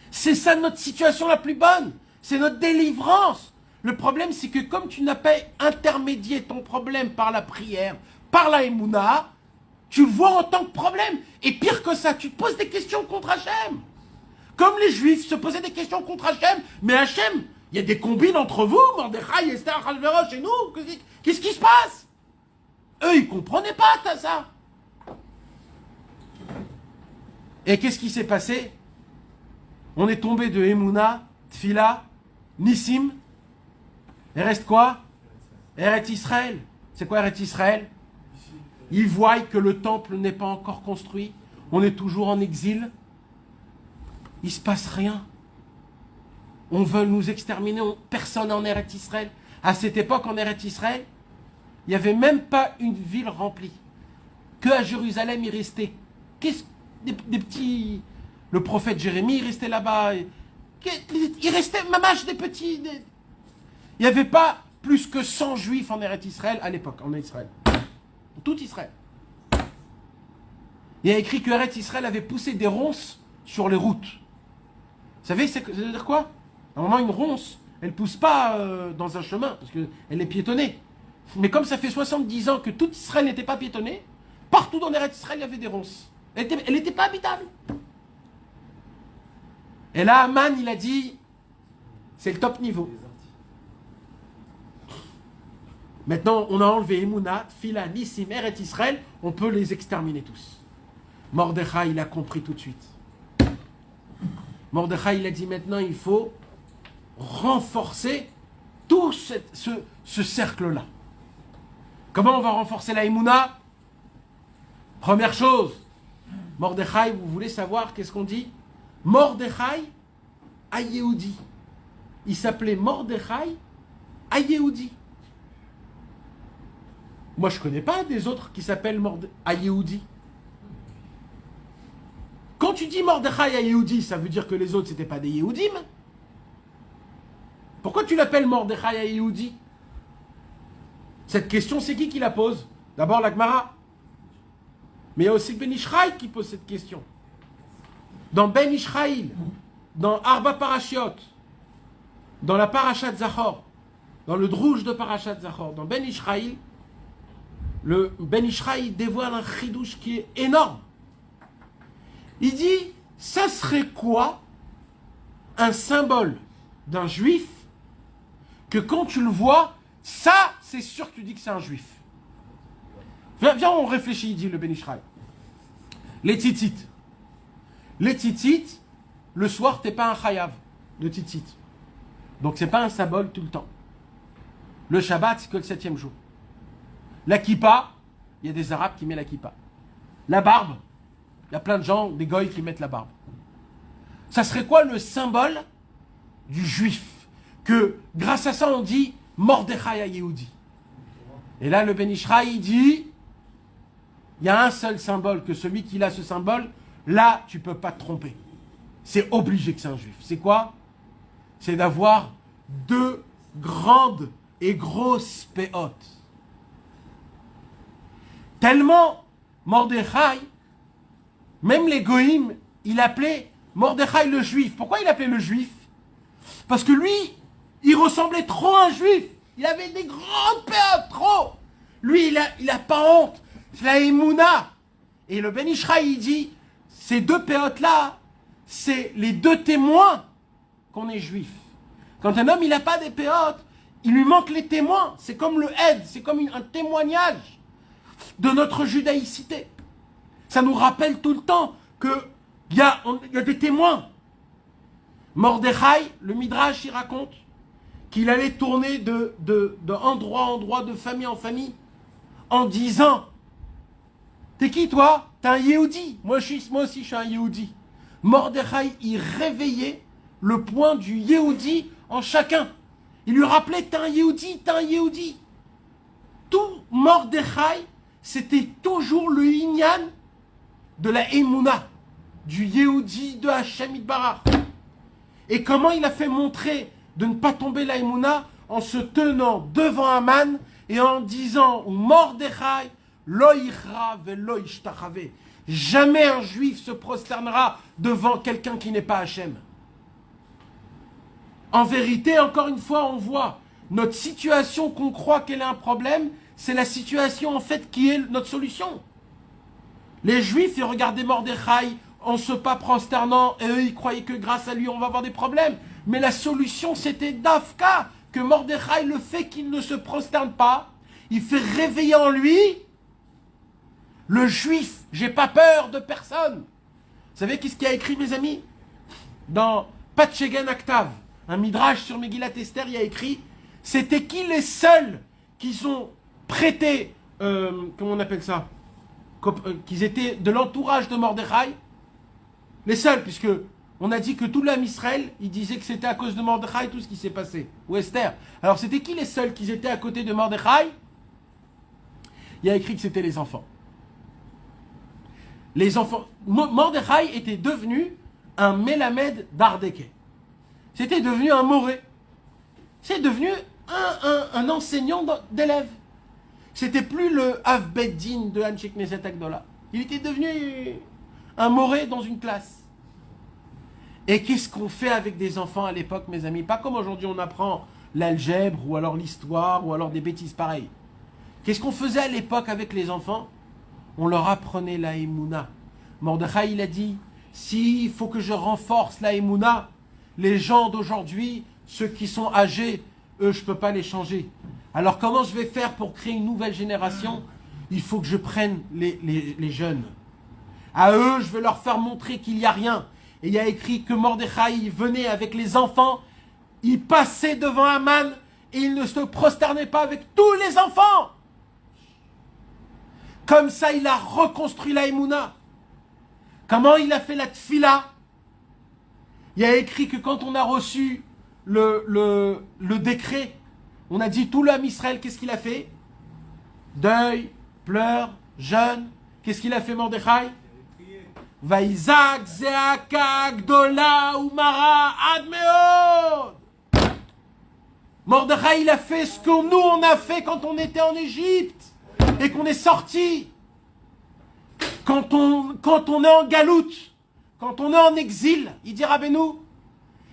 C'est ça notre situation la plus bonne. C'est notre délivrance. Le problème, c'est que comme tu n'as pas intermédié ton problème par la prière, par la émouna, tu le vois en tant que problème. Et pire que ça, tu te poses des questions contre Hachem. Comme les Juifs se posaient des questions contre Hachem. Mais Hachem, il y a des combines entre vous, Mordechai, Esther, Achashverosh et nous. Qu'est-ce qui se passe? Eux, ils ne comprenaient pas ça. Et qu'est-ce qui s'est passé? On est tombé de Emouna, Tfila, Nissim. Il reste quoi? Eret Israël. C'est quoi Eret Israël? Ils voient que le temple n'est pas encore construit. On est toujours en exil. Il ne se passe rien. On veut nous exterminer. Personne en Eret Israël. À cette époque, en Eret Israël, il n'y avait même pas une ville remplie. Que à Jérusalem, il restait des petits... Le prophète Jérémie, il restait là-bas. Il restait, mamache, des petits... Il n'y avait pas plus que 100 juifs en Eret Israël à l'époque, en Israël. Tout Israël. Il y a écrit que Eretz Israël avait poussé des ronces sur les routes. Vous savez, ça veut dire quoi? À un moment, une ronce, elle ne pousse pas dans un chemin, parce qu'elle est piétonnée. Mais comme ça fait 70 ans que tout Israël n'était pas piétonné, partout dans Eretz Israël, il y avait des ronces. Elle n'était pas habitable. Et là, Aman, il a dit, c'est le top niveau. Maintenant, on a enlevé Emouna, Tfila, Nissim, Eretz Israël, on peut les exterminer tous. Mordechai, il a compris tout de suite. Mordechai, il a dit maintenant, il faut renforcer tout ce cercle-là. Comment on va renforcer la Emouna? Première chose, Mordechai, vous voulez savoir qu'est-ce qu'on dit? Mordechai à Yehudi. Il s'appelait Mordechai à Yehudi. Moi, je ne connais pas des autres qui s'appellent à Yehudi. Quand tu dis Mordechai à Yehudi, ça veut dire que les autres, ce n'étaient pas des Yehudim. Pourquoi tu l'appelles Mordechai à Yehudi? Cette question, c'est qui la pose? D'abord la Gemara. Mais il y a aussi Ben Ishraï qui pose cette question. Dans Ben Ishraïl, dans Arba Parashiot, dans la Parashat Zachor, dans le Drouj de Parashat Zachor, dans Ben Ishraïl, le Ben Ishraï dévoile un chidouche qui est énorme. Il dit, ça serait quoi un symbole d'un juif que quand tu le vois, ça, c'est sûr que tu dis que c'est un juif. Viens, on réfléchit, il dit le Ben Ishraï. Les titites. Les titites, le soir, t'es pas un chayav de titites. Donc, c'est pas un symbole tout le temps. Le Shabbat, c'est que le 7e jour. La kippa, il y a des Arabes qui mettent la kippa. La barbe, il y a plein de gens, des goïs qui mettent la barbe. Ça serait quoi le symbole du juif? Que grâce à ça, on dit Mordechai à Yehudi. Et là, le Ben Ishraï, il dit, il y a un seul symbole, que celui qui a ce symbole, là, tu ne peux pas te tromper. C'est obligé que c'est un juif. C'est quoi? C'est d'avoir deux grandes et grosses péotes. Tellement Mordechai, même les goïms, il appelait Mordechai le juif. Pourquoi il appelait le juif? Parce que lui, il ressemblait trop à un juif. Il avait des grandes péotes, trop. Lui, il a pas honte. C'est la Emouna. Et le Ben Ishraï, il dit, ces deux péotes-là, c'est les deux témoins qu'on est juif. Quand un homme, il n'a pas des péotes, il lui manque les témoins. C'est comme le aide, c'est comme un témoignage de notre judaïcité. Ça nous rappelle tout le temps qu'il y a des témoins. Mordechai, le Midrash, il raconte qu'il allait tourner de endroit en endroit, de famille en famille, en disant, t'es qui toi? T'es un Yehudi. Moi aussi, je suis un Yehudi. Mordechai, il réveillait le point du Yehudi en chacun. Il lui rappelait, t'es un Yehudi, t'es un Yehudi. Tout Mordechai, c'était toujours le Inyan de la Emouna, du Yehudi de Hachem Yitbarach. Et comment il a fait montrer de ne pas tomber la Emouna? En se tenant devant Aman et en disant Mordechai, lo yichra velo yishtachave. Jamais un juif se prosternera devant quelqu'un qui n'est pas Hachem. En vérité, encore une fois, on voit notre situation qu'on croit qu'elle est un problème, c'est la situation en fait qui est notre solution. Les juifs, ils regardaient Mordechai en se pas prosternant et eux, ils croyaient que grâce à lui, on va avoir des problèmes. Mais la solution, c'était d'Afka, que Mordechai, le fait qu'il ne se prosterne pas, il fait réveiller en lui le juif. J'ai pas peur de personne. Vous savez qu'est-ce qu'il y a écrit, mes amis? Dans Patchegen Aktav, un midrash sur Megillat Esther, il y a écrit, c'était qui les seuls qui ont prêté, comment on appelle ça, qu'ils étaient de l'entourage de Mordechai? Les seuls, puisque on a dit que tout l'âme Israël, il disait que c'était à cause de Mordechai tout ce qui s'est passé, ou Esther. Alors c'était qui les seuls qui étaient à côté de Mordechai? Il y a écrit que c'était les enfants. Les enfants. Mordechai était devenu un Mélamed d'Ardeke. C'était devenu un Moré. C'est devenu un enseignant d'élèves. C'était plus le Av Beddin de Anshek Neset Agdola. Il était devenu un moré dans une classe. Et qu'est-ce qu'on fait avec des enfants à l'époque, mes amis? Pas comme aujourd'hui on apprend l'algèbre, ou alors l'histoire, ou alors des bêtises pareilles. Qu'est-ce qu'on faisait à l'époque avec les enfants? On leur apprenait la Emouna. Mordechai, il a dit, s'il faut que je renforce la Emouna, les gens d'aujourd'hui, ceux qui sont âgés, eux, je ne peux pas les changer. Alors comment je vais faire pour créer une nouvelle génération? Il faut que je prenne les jeunes. À eux, je vais leur faire montrer qu'il n'y a rien. Et il y a écrit que Mordechai venait avec les enfants, il passait devant Aman et il ne se prosternait pas avec tous les enfants. Comme ça, il a reconstruit la Emouna. Comment il a fait la tfila? Il y a écrit que quand on a reçu le décret, on a dit tout l'homme Israël, qu'est-ce qu'il a fait? Deuil, pleurs, jeûne. Qu'est-ce qu'il a fait Mordechai? Vaïzak, Zeaka, Gdola, Umara, Admeod. Mordechai, il a fait ce que nous, on a fait quand on était en Égypte et qu'on est sorti. Quand on est en galoute, quand on est en exil, il dit Rabbeinu,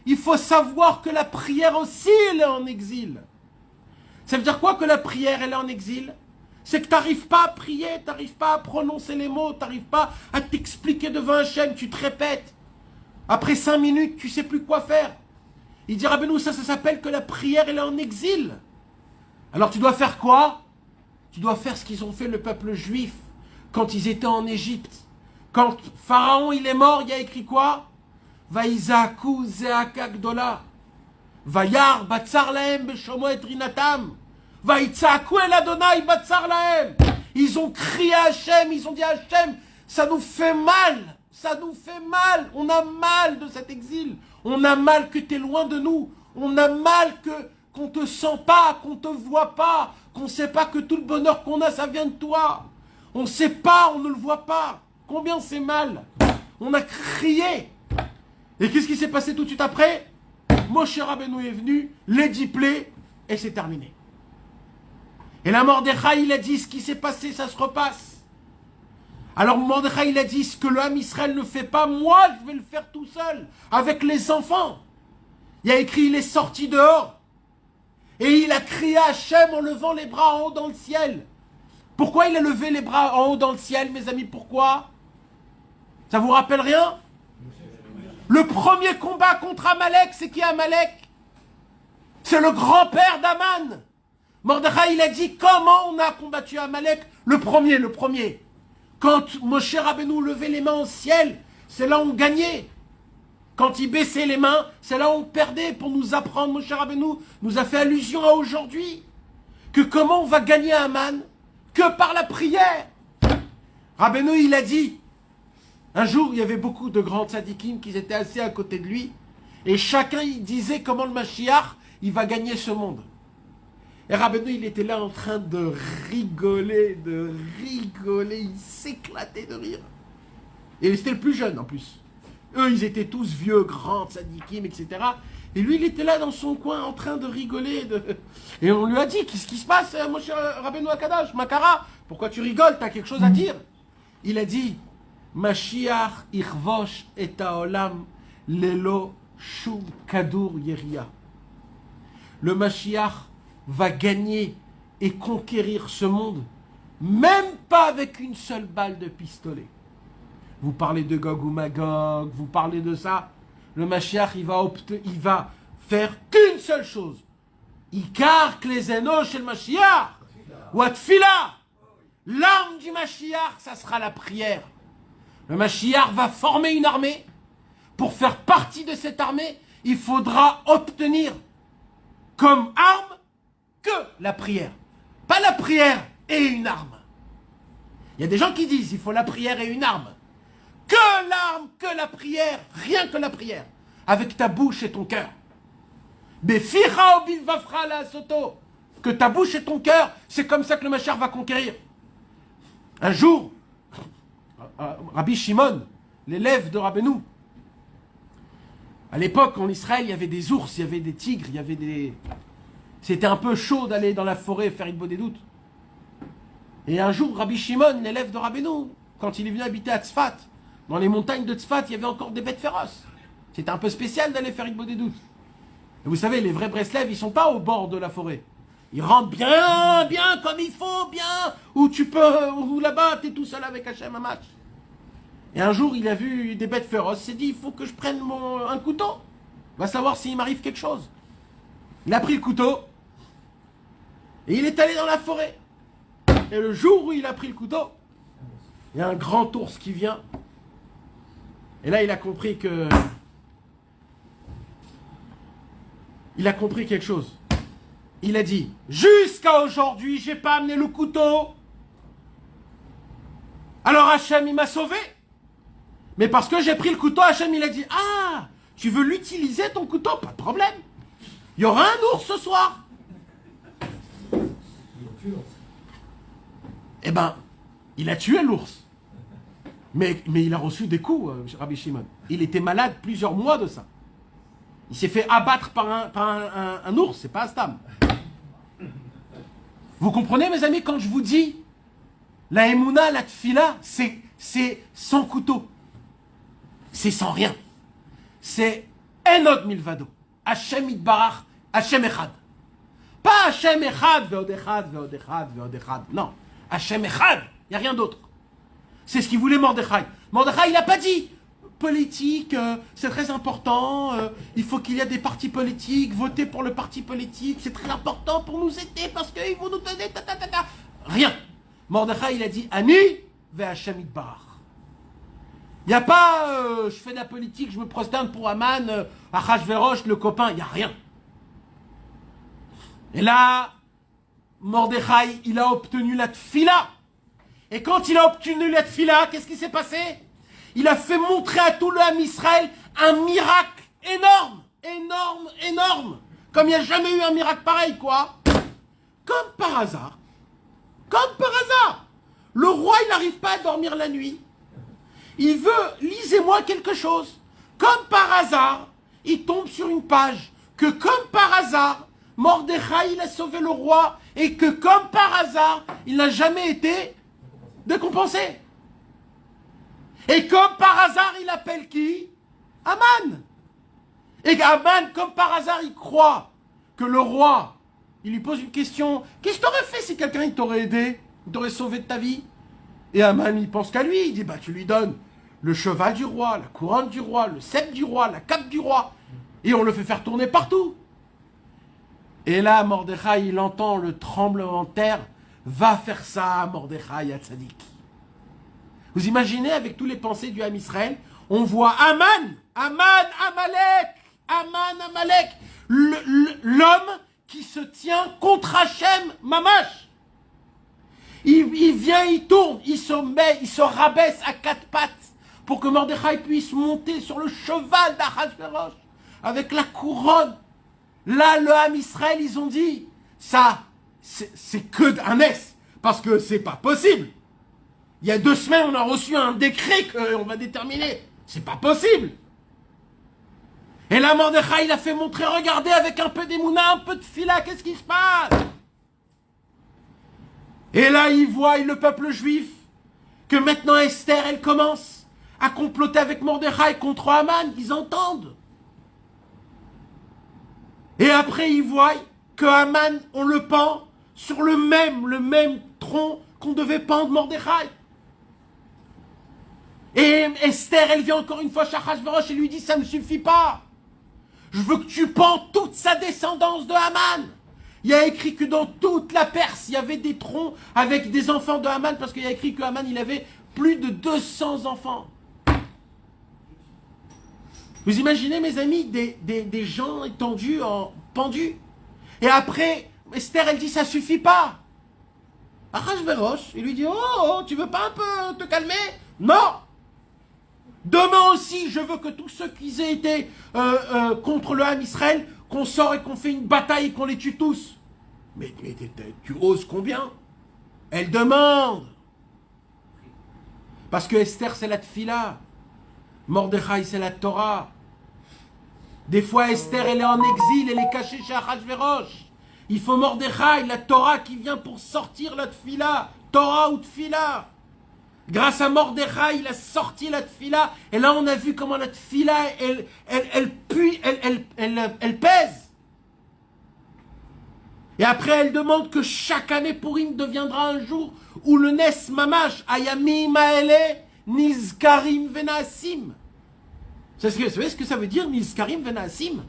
il faut savoir que la prière aussi, elle est en exil. Ça veut dire quoi que la prière, elle est en exil? C'est que tu n'arrives pas à prier, tu n'arrives pas à prononcer les mots, tu n'arrives pas à t'expliquer devant Hachem, tu te répètes. Après 5 minutes, tu ne sais plus quoi faire. Il dit Rabbeinu, ça s'appelle que la prière, elle est en exil. Alors tu dois faire quoi? Tu dois faire ce qu'ils ont fait le peuple juif quand ils étaient en Égypte. Quand Pharaon il est mort, il y a écrit quoi? Vaïzaku zeaka gdola. Vayar batsar lahem beshomo et rinatam. Vaïtzaku el Adonai batsar lahem. Ils ont crié à Hachem, ils ont dit à Hachem, ça nous fait mal, ça nous fait mal. On a mal de cet exil. On a mal que tu es loin de nous. On a mal qu'on ne te sent pas, qu'on ne te voit pas, qu'on ne sait pas que tout le bonheur qu'on a, ça vient de toi. On ne sait pas, on ne le voit pas. Combien c'est mal. On a crié. Et qu'est-ce qui s'est passé tout de suite après? Moshe Rabbeinu est venu, les diplés, et c'est terminé. Et là, Mordechai, il a dit, ce qui s'est passé, ça se repasse. Alors Mordechai, il a dit, ce que l'homme Israël ne fait pas, moi, je vais le faire tout seul, avec les enfants. Il y a écrit, il est sorti dehors, et il a crié à Hachem en levant les bras en haut dans le ciel. Pourquoi il a levé les bras en haut dans le ciel, mes amis? Pourquoi? Ça vous rappelle rien? Le premier combat contre Amalek, c'est qui Amalek? C'est le grand-père d'Aman. Mordechai, il a dit, comment on a combattu Amalek? Le premier. Quand Moshe Rabbeinu levait les mains au ciel, c'est là où on gagnait. Quand il baissait les mains, c'est là où on perdait. Pour nous apprendre, Moshe Rabbeinu nous a fait allusion à aujourd'hui. Que comment on va gagner Aman? Que par la prière. Rabbeinu, il a dit, un jour, il y avait beaucoup de grands tzadikim qui étaient assis à côté de lui, et chacun, il disait comment le Mashiach, il va gagner ce monde. Et Rabbeinu, il était là en train de rigoler, il s'éclatait de rire. Et c'était le plus jeune en plus. Eux, ils étaient tous vieux, grands tzadikim, etc. Et lui, il était là dans son coin en train de rigoler. Et on lui a dit, qu'est-ce qui se passe, mon cher Rabbeinu Akadash, Makara? Pourquoi tu rigoles? T'as quelque chose à dire? Il a dit, Mashiach irvosh et haolam lelo shum kadur yeria. Le Mashiach va gagner et conquérir ce monde, même pas avec une seule balle de pistolet. Vous parlez de Gog ou Magog, vous parlez de ça. Le Mashiach, il va faire qu'une seule chose. Ikar klezeno shel Mashiach, ou atfila. L'arme du Mashiach, ça sera la prière. Le Mashiach va former une armée. Pour faire partie de cette armée, il faudra obtenir comme arme que la prière. Pas la prière et une arme. Il y a des gens qui disent il faut la prière et une arme. Que l'arme, que la prière, rien que la prière. Avec ta bouche et ton cœur. Que ta bouche et ton cœur, c'est comme ça que le Mashiach va conquérir. Un jour, Rabbi Shimon, l'élève de Rabbeinu, à l'époque en Israël, il y avait des ours, il y avait des tigres, il y avait des... C'était un peu chaud d'aller dans la forêt faire une bonne des doutes. Et un jour, Rabbi Shimon, l'élève de Rabbeinu, quand il est venu habiter à Tzfat, dans les montagnes de Tzfat, il y avait encore des bêtes féroces. C'était un peu spécial d'aller faire une des doutes. Et vous savez, les vrais Breslev, ils sont pas au bord de la forêt. Ils rentrent bien, bien, comme il faut, bien, où tu peux, où là-bas, tu es tout seul avec Hachem, un match. Et un jour, il a vu des bêtes féroces, il s'est dit, il faut que je prenne un couteau. Va savoir s'il m'arrive quelque chose. Il a pris le couteau, et il est allé dans la forêt. Et le jour où il a pris le couteau, il y a un grand ours qui vient. Et là, il a compris que... Il a compris quelque chose. Il a dit, jusqu'à aujourd'hui, j'ai pas amené le couteau. Alors Hachem, il m'a sauvé. Mais parce que j'ai pris le couteau, Hachem, il a dit, ah, tu veux l'utiliser ton couteau? Pas de problème. Il y aura un ours ce soir. Eh ben, il a tué l'ours. Mais il a reçu des coups, Rabbi Shimon. Il était malade plusieurs mois de ça. Il s'est fait abattre par un ours, c'est pas un stam. Vous comprenez, mes amis, quand je vous dis la Emouna, la Tfila, c'est sans couteau. C'est sans rien. C'est Enod Milvado. Hachem Itbarach, Hachem Echad. Pas Hachem Echad, Veod Echad, Veod Echad, Veod Echad. Non. Hachem Echad. Il n'y a rien d'autre. C'est ce qu'il voulait Mordechai. Mordechai, il n'a pas dit politique, c'est très important, il faut qu'il y ait des partis politiques, voter pour le parti politique, c'est très important pour nous aider parce qu'ils vont nous donner ta. Rien. Mordechai, il a dit Ani ve Hachem Itbarach. Il n'y a pas je fais de la politique, je me prosterne pour Aman, Achashverosh, le copain, il n'y a rien. Et là, Mordechai, il a obtenu la tfila. Et quand il a obtenu la tfila, qu'est-ce qui s'est passé? Il a fait montrer à tout le Ham Israël un miracle énorme, énorme, énorme. Comme il n'y a jamais eu un miracle pareil, quoi. Comme par hasard. Comme par hasard. Le roi, il n'arrive pas à dormir la nuit. Il veut, lisez-moi quelque chose. Comme par hasard, il tombe sur une page que comme par hasard, Mordechai, il a sauvé le roi et que comme par hasard, il n'a jamais été décompensé. Et comme par hasard, il appelle qui? Aman. Et Aman, comme par hasard, il croit que le roi, il lui pose une question. Qu'est-ce que tu aurais fait si quelqu'un t'aurait aidé? Il t'aurait sauvé de ta vie? Et Aman, il pense qu'à lui. Il dit, bah tu lui donnes le cheval du roi, la couronne du roi, le sceptre du roi, la cape du roi. Et on le fait faire tourner partout. Et là, Mordechai, il entend le tremblement de terre. Va faire ça, Mordechai à Tzadik. Vous imaginez avec tous les pensées du Ham Israël, on voit Aman, Amalek, l'homme qui se tient contre Hachem Mamash. Il vient, il tourne, il se rabaisse à quatre pattes pour que Mordechai puisse monter sur le cheval d'Achashverosh avec la couronne. Là, le Ham Israël, ils ont dit, ça, c'est que un S, parce que c'est pas possible. Il y a 2 semaines, on a reçu un décret qu'on va déterminer. C'est pas possible. Et là, Mordechai, il a fait montrer, regardez, avec un peu d'émouna, un peu de fila, qu'est-ce qui se passe? Et là, il voit, le peuple juif, que maintenant Esther, elle commence à comploter avec Mordechai contre Haman. Ils entendent. Et après, ils voient que Haman, on le pend sur le même tronc qu'on devait pendre Mordechai. Et Esther, elle vient encore une fois chez Achashverosh et lui dit, ça ne suffit pas. Je veux que tu pends toute sa descendance de Haman. Il y a écrit que dans toute la Perse, il y avait des troncs avec des enfants de Haman, parce qu'il y a écrit que Haman, il avait plus de 200 enfants. Vous imaginez, mes amis, des gens étendus, pendus. Et après, Esther, elle dit, ça suffit pas. Achashverosh, il lui dit, oh, tu veux pas un peu te calmer? Non. Demain aussi, je veux que tous ceux qui aient été contre le Ham Israël, qu'on sort et qu'on fait une bataille et qu'on les tue tous. Mais tu oses combien? Elle demande. Parce que Esther, c'est la Tfila. Mordechai, c'est la Torah. Des fois, Esther, elle est en exil, elle est cachée chez Achashverosh. Il faut Mordechai, la Torah qui vient pour sortir la Tfila. Torah ou Tfila. Grâce à Mordechai, il a sorti la tfila. Et là, on a vu comment la tfila, elle pèse. Et après, elle demande que chaque année Purim deviendra un jour où le Nes Mamash, Ayamim Aele, Nizkarim Venasim. Vous savez ce que ça veut dire, Nizkarim Venasim?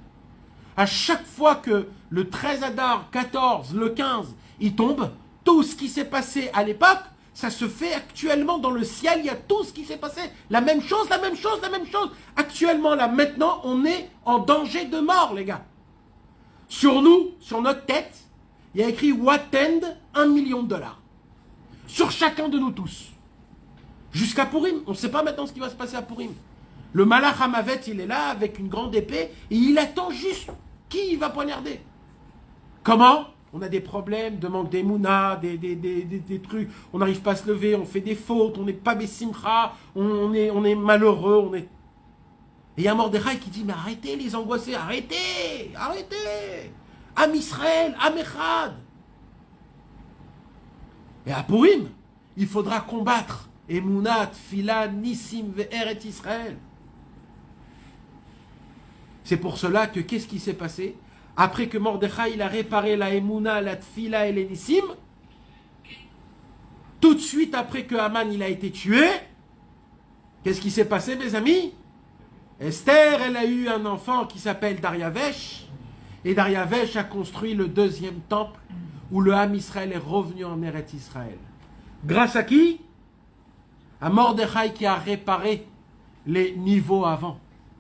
À chaque fois que le 13 Adar, 14, le 15, il tombe, tout ce qui s'est passé à l'époque, ça se fait actuellement dans le ciel, il y a tout ce qui s'est passé. La même chose, la même chose, la même chose. Actuellement, là, maintenant, on est en danger de mort, les gars. Sur nous, sur notre tête, il y a écrit Watend, $1 million. Sur chacun de nous tous. Jusqu'à Purim. On ne sait pas maintenant ce qui va se passer à Purim. Le Malach Hamavet, il est là avec une grande épée et il attend juste qui va poignarder. Comment? On a des problèmes de manque d'émouna, des trucs, on n'arrive pas à se lever, on fait des fautes, on n'est pas bessimcha, on est malheureux, Et il y a Mordechai qui dit, mais arrêtez les angoissés, arrêtez, arrêtez. Am Israël, Am Echad. Et à Purim, il faudra combattre Emunat, Tfila, Nissim, Ve'eret Israël. C'est pour cela que, qu'est-ce qui s'est passé? Après que Mordechai il a réparé la Emouna, la Tfila et les Nissim, tout de suite après que Haman il a été tué, qu'est-ce qui s'est passé, mes amis? Esther, elle a eu un enfant qui s'appelle Dariavesh, et Dariavesh a construit le deuxième temple où le Ham Israël est revenu en Eretz Israël. Grâce à qui? À Mordechai qui a réparé les niveaux avant,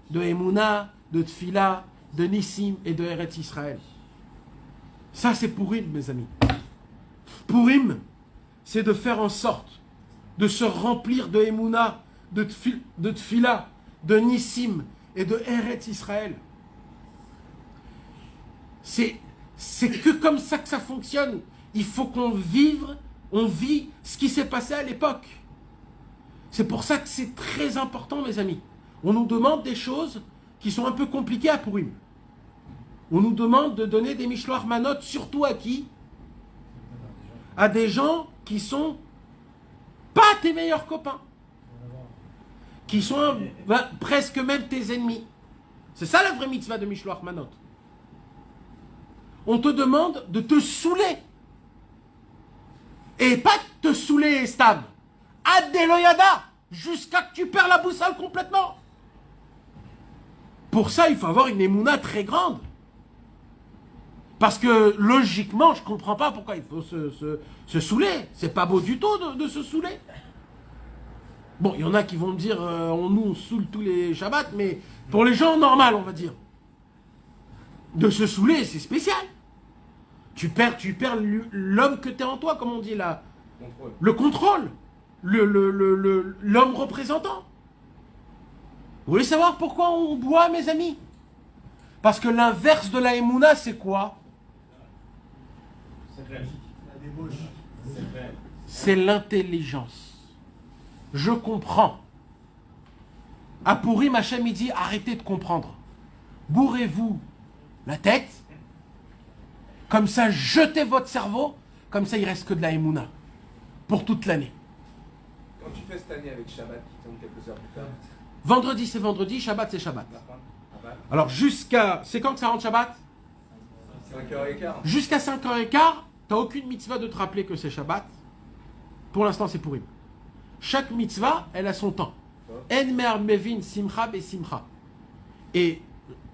de Emouna, de Tfila, de Nissim et de Eretz Israël. Ça, c'est Purim, mes amis. Purim, c'est de faire en sorte de se remplir de Emouna, de Tfila, de Nissim et de Eretz Israël. C'est que comme ça que ça fonctionne. Il faut qu'on vit ce qui s'est passé à l'époque. C'est pour ça que c'est très important, mes amis. On nous demande des choses qui sont un peu compliquées à Purim. On nous demande de donner des Mishloach Manot, surtout à qui? À des gens qui sont pas tes meilleurs copains. Qui sont presque même tes ennemis. C'est ça la vraie mitzvah de Mishloach Manot. On te demande de te saouler. Et pas de te saouler, Stam. Adeloyada, jusqu'à que tu perds la boussole complètement. Pour ça, il faut avoir une émouna très grande. Parce que, logiquement, je ne comprends pas pourquoi il faut se saouler. C'est pas beau du tout de se saouler. Bon, il y en a qui vont me dire, on saoule tous les Shabbats, mais pour les gens normaux, on va dire. De se saouler, c'est spécial. Tu perds l'homme que tu es en toi, comme on dit là. Le contrôle. L'homme représentant. Vous voulez savoir pourquoi on boit, mes amis? Parce que l'inverse de la Emouna, c'est quoi? C'est l'intelligence. Je comprends. À Purim, Hachem, il dit, arrêtez de comprendre. Bourrez-vous la tête. Comme ça, jetez votre cerveau. Comme ça, il reste que de la Emouna. Pour toute l'année. Quand tu fais cette année avec Shabbat qui tombe quelques heures plus tard. Vendredi, c'est vendredi. Shabbat, c'est Shabbat. Alors, jusqu'à... C'est quand que ça rentre Shabbat? 5h15. Jusqu'à 5h15, tu n'as aucune mitzvah de te rappeler que c'est Shabbat. Pour l'instant, c'est Purim. Chaque mitzvah, elle a son temps. En mer mevin simcha be simcha. Et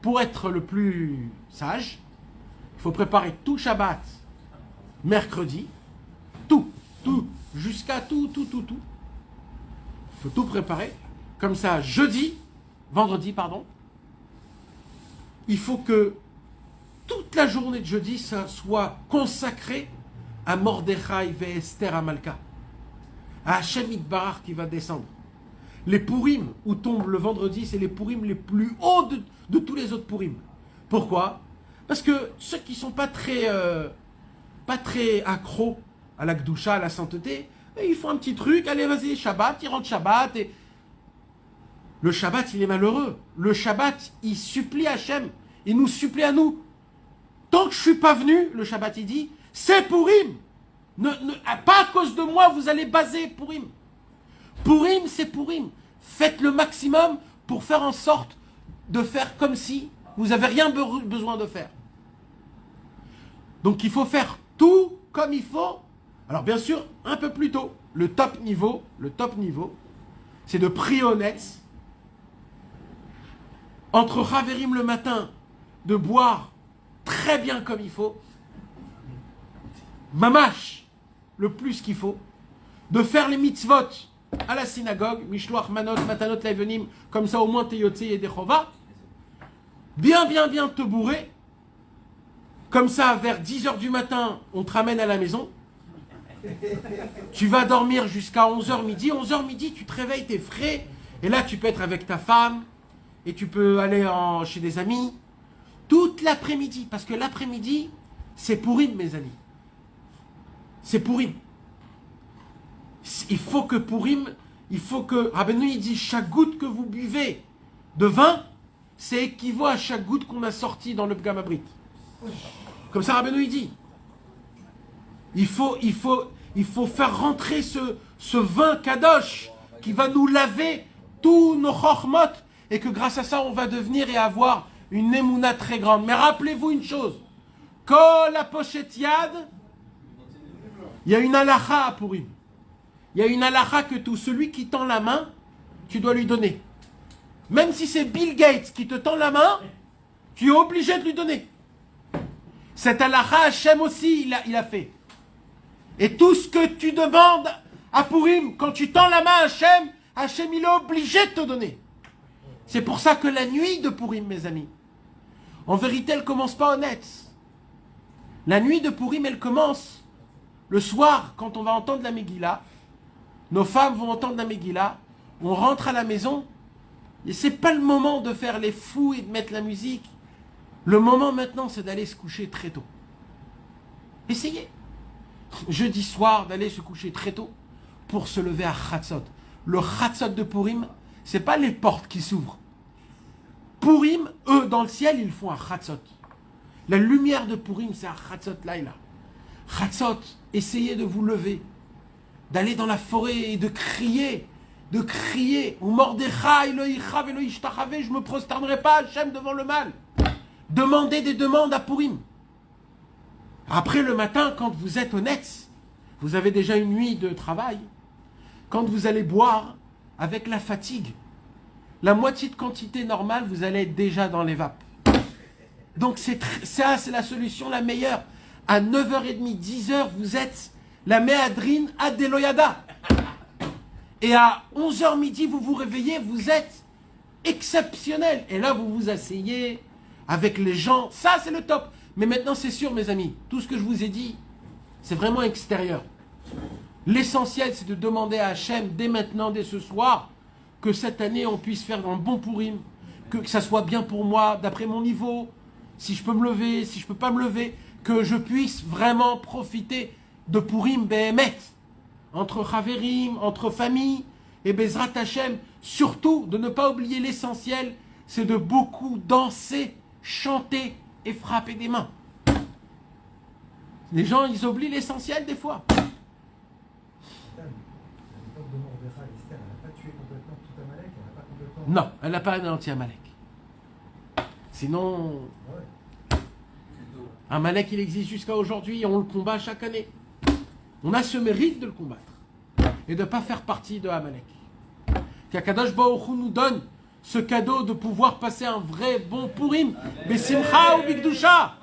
pour être le plus sage, il faut préparer tout Shabbat, mercredi, tout, jusqu'à tout. Il faut tout préparer. Comme ça, vendredi, il faut que toute la journée de jeudi, ça soit consacré à Mordechai ve Esther Amalka, à Hachem Yitbarach qui va descendre. Les Purim où tombe le vendredi, c'est les Purim les plus hauts de tous les autres Purim. Pourquoi? Parce que ceux qui ne sont pas très accros à la Gdusha, à la sainteté, ils font un petit truc, allez vas-y, Shabbat, ils rentrent Shabbat. Et... Le Shabbat, il est malheureux. Le Shabbat, il supplie Hachem. Il nous supplie à nous. Tant que je ne suis pas venu, le Shabbat, il dit, c'est Purim. Pas à cause de moi, vous allez baser Purim. Purim, c'est Purim. Faites le maximum pour faire en sorte de faire comme si vous n'avez rien besoin de faire. Donc il faut faire tout comme il faut. Alors bien sûr, un peu plus tôt. Le top niveau, c'est de prier au Netz. Entre Chaverim le matin, de boire très bien comme il faut. Mamash, le plus qu'il faut. De faire les mitzvot à la synagogue. Mishloach, manot, matanot, levenim. Comme ça au moins t'es yotze et dechova. Bien te bourrer. Comme ça, vers 10h du matin, on te ramène à la maison. Tu vas dormir jusqu'à 11h midi. 11h midi, tu te réveilles, t'es frais. Et là, tu peux être avec ta femme. Et tu peux aller chez des amis. Toute l'après-midi. Parce que l'après-midi, c'est Purim, mes amis. C'est Purim. Il faut que Purim, Rabbeinu, il dit, chaque goutte que vous buvez de vin, c'est équivaut à chaque goutte qu'on a sorti dans le Pgam Abrit. Comme ça, Rabbeinu, il dit. Il faut faire rentrer ce vin kadosh qui va nous laver tous nos chokhmot et que grâce à ça, on va devenir et avoir une émouna très grande. Mais rappelez-vous une chose. Kol la pochette yad, il y a une halakha à Purim. Il y a une halakha que tout celui qui tend la main, tu dois lui donner. Même si c'est Bill Gates qui te tend la main, tu es obligé de lui donner. Cette halakha, Hachem aussi, il a fait. Et tout ce que tu demandes à Purim, quand tu tends la main à Hachem, il est obligé de te donner. C'est pour ça que la nuit de Purim, mes amis, en vérité, elle commence pas honnête. La nuit de Purim, elle commence le soir, quand on va entendre la Megillah. Nos femmes vont entendre la Megillah. On rentre à la maison. Et c'est pas le moment de faire les fous et de mettre la musique. Le moment maintenant, c'est d'aller se coucher très tôt. Essayez. Jeudi soir, d'aller se coucher très tôt pour se lever à Chatzot. Le Chatzot de Purim, c'est pas les portes qui s'ouvrent. Purim, eux, dans le ciel, ils font un Chatzot. La lumière de Purim, c'est un Chatzot Laïla. Chatzot, essayez de vous lever, d'aller dans la forêt et de crier. Ou Mordechai, je me prosternerai pas, Hachem, devant le mal. Demandez des demandes à Purim. Après le matin, quand vous êtes honnête, vous avez déjà une nuit de travail. Quand vous allez boire, avec la fatigue, la moitié de quantité normale, vous allez être déjà dans les vapes. Donc c'est la solution la meilleure. À 9h30, 10h, vous êtes la méadrine à Deloyada. Et à 11h midi, vous vous réveillez, vous êtes exceptionnel. Et là, vous vous asseyez avec les gens. Ça, c'est le top. Mais maintenant, c'est sûr, mes amis, tout ce que je vous ai dit, c'est vraiment extérieur. L'essentiel, c'est de demander à Hachem, dès maintenant, dès ce soir, que cette année, on puisse faire un bon Purim, que ça soit bien pour moi, d'après mon niveau, si je peux me lever, si je ne peux pas me lever, que je puisse vraiment profiter de Purim Behemet, entre Chaverim, entre famille, et Bezrat Hachem, surtout de ne pas oublier l'essentiel, c'est de beaucoup danser, chanter et frapper des mains. Les gens, ils oublient l'essentiel des fois. Non, elle n'a pas anéanti Amalek. Sinon, Amalek, il existe jusqu'à aujourd'hui et on le combat chaque année. On a ce mérite de le combattre et de ne pas faire partie de Amalek. Qu'Akadosh Baruch Hu nous donne ce cadeau de pouvoir passer un vrai bon Purim. Besimcha ou Bigdusha.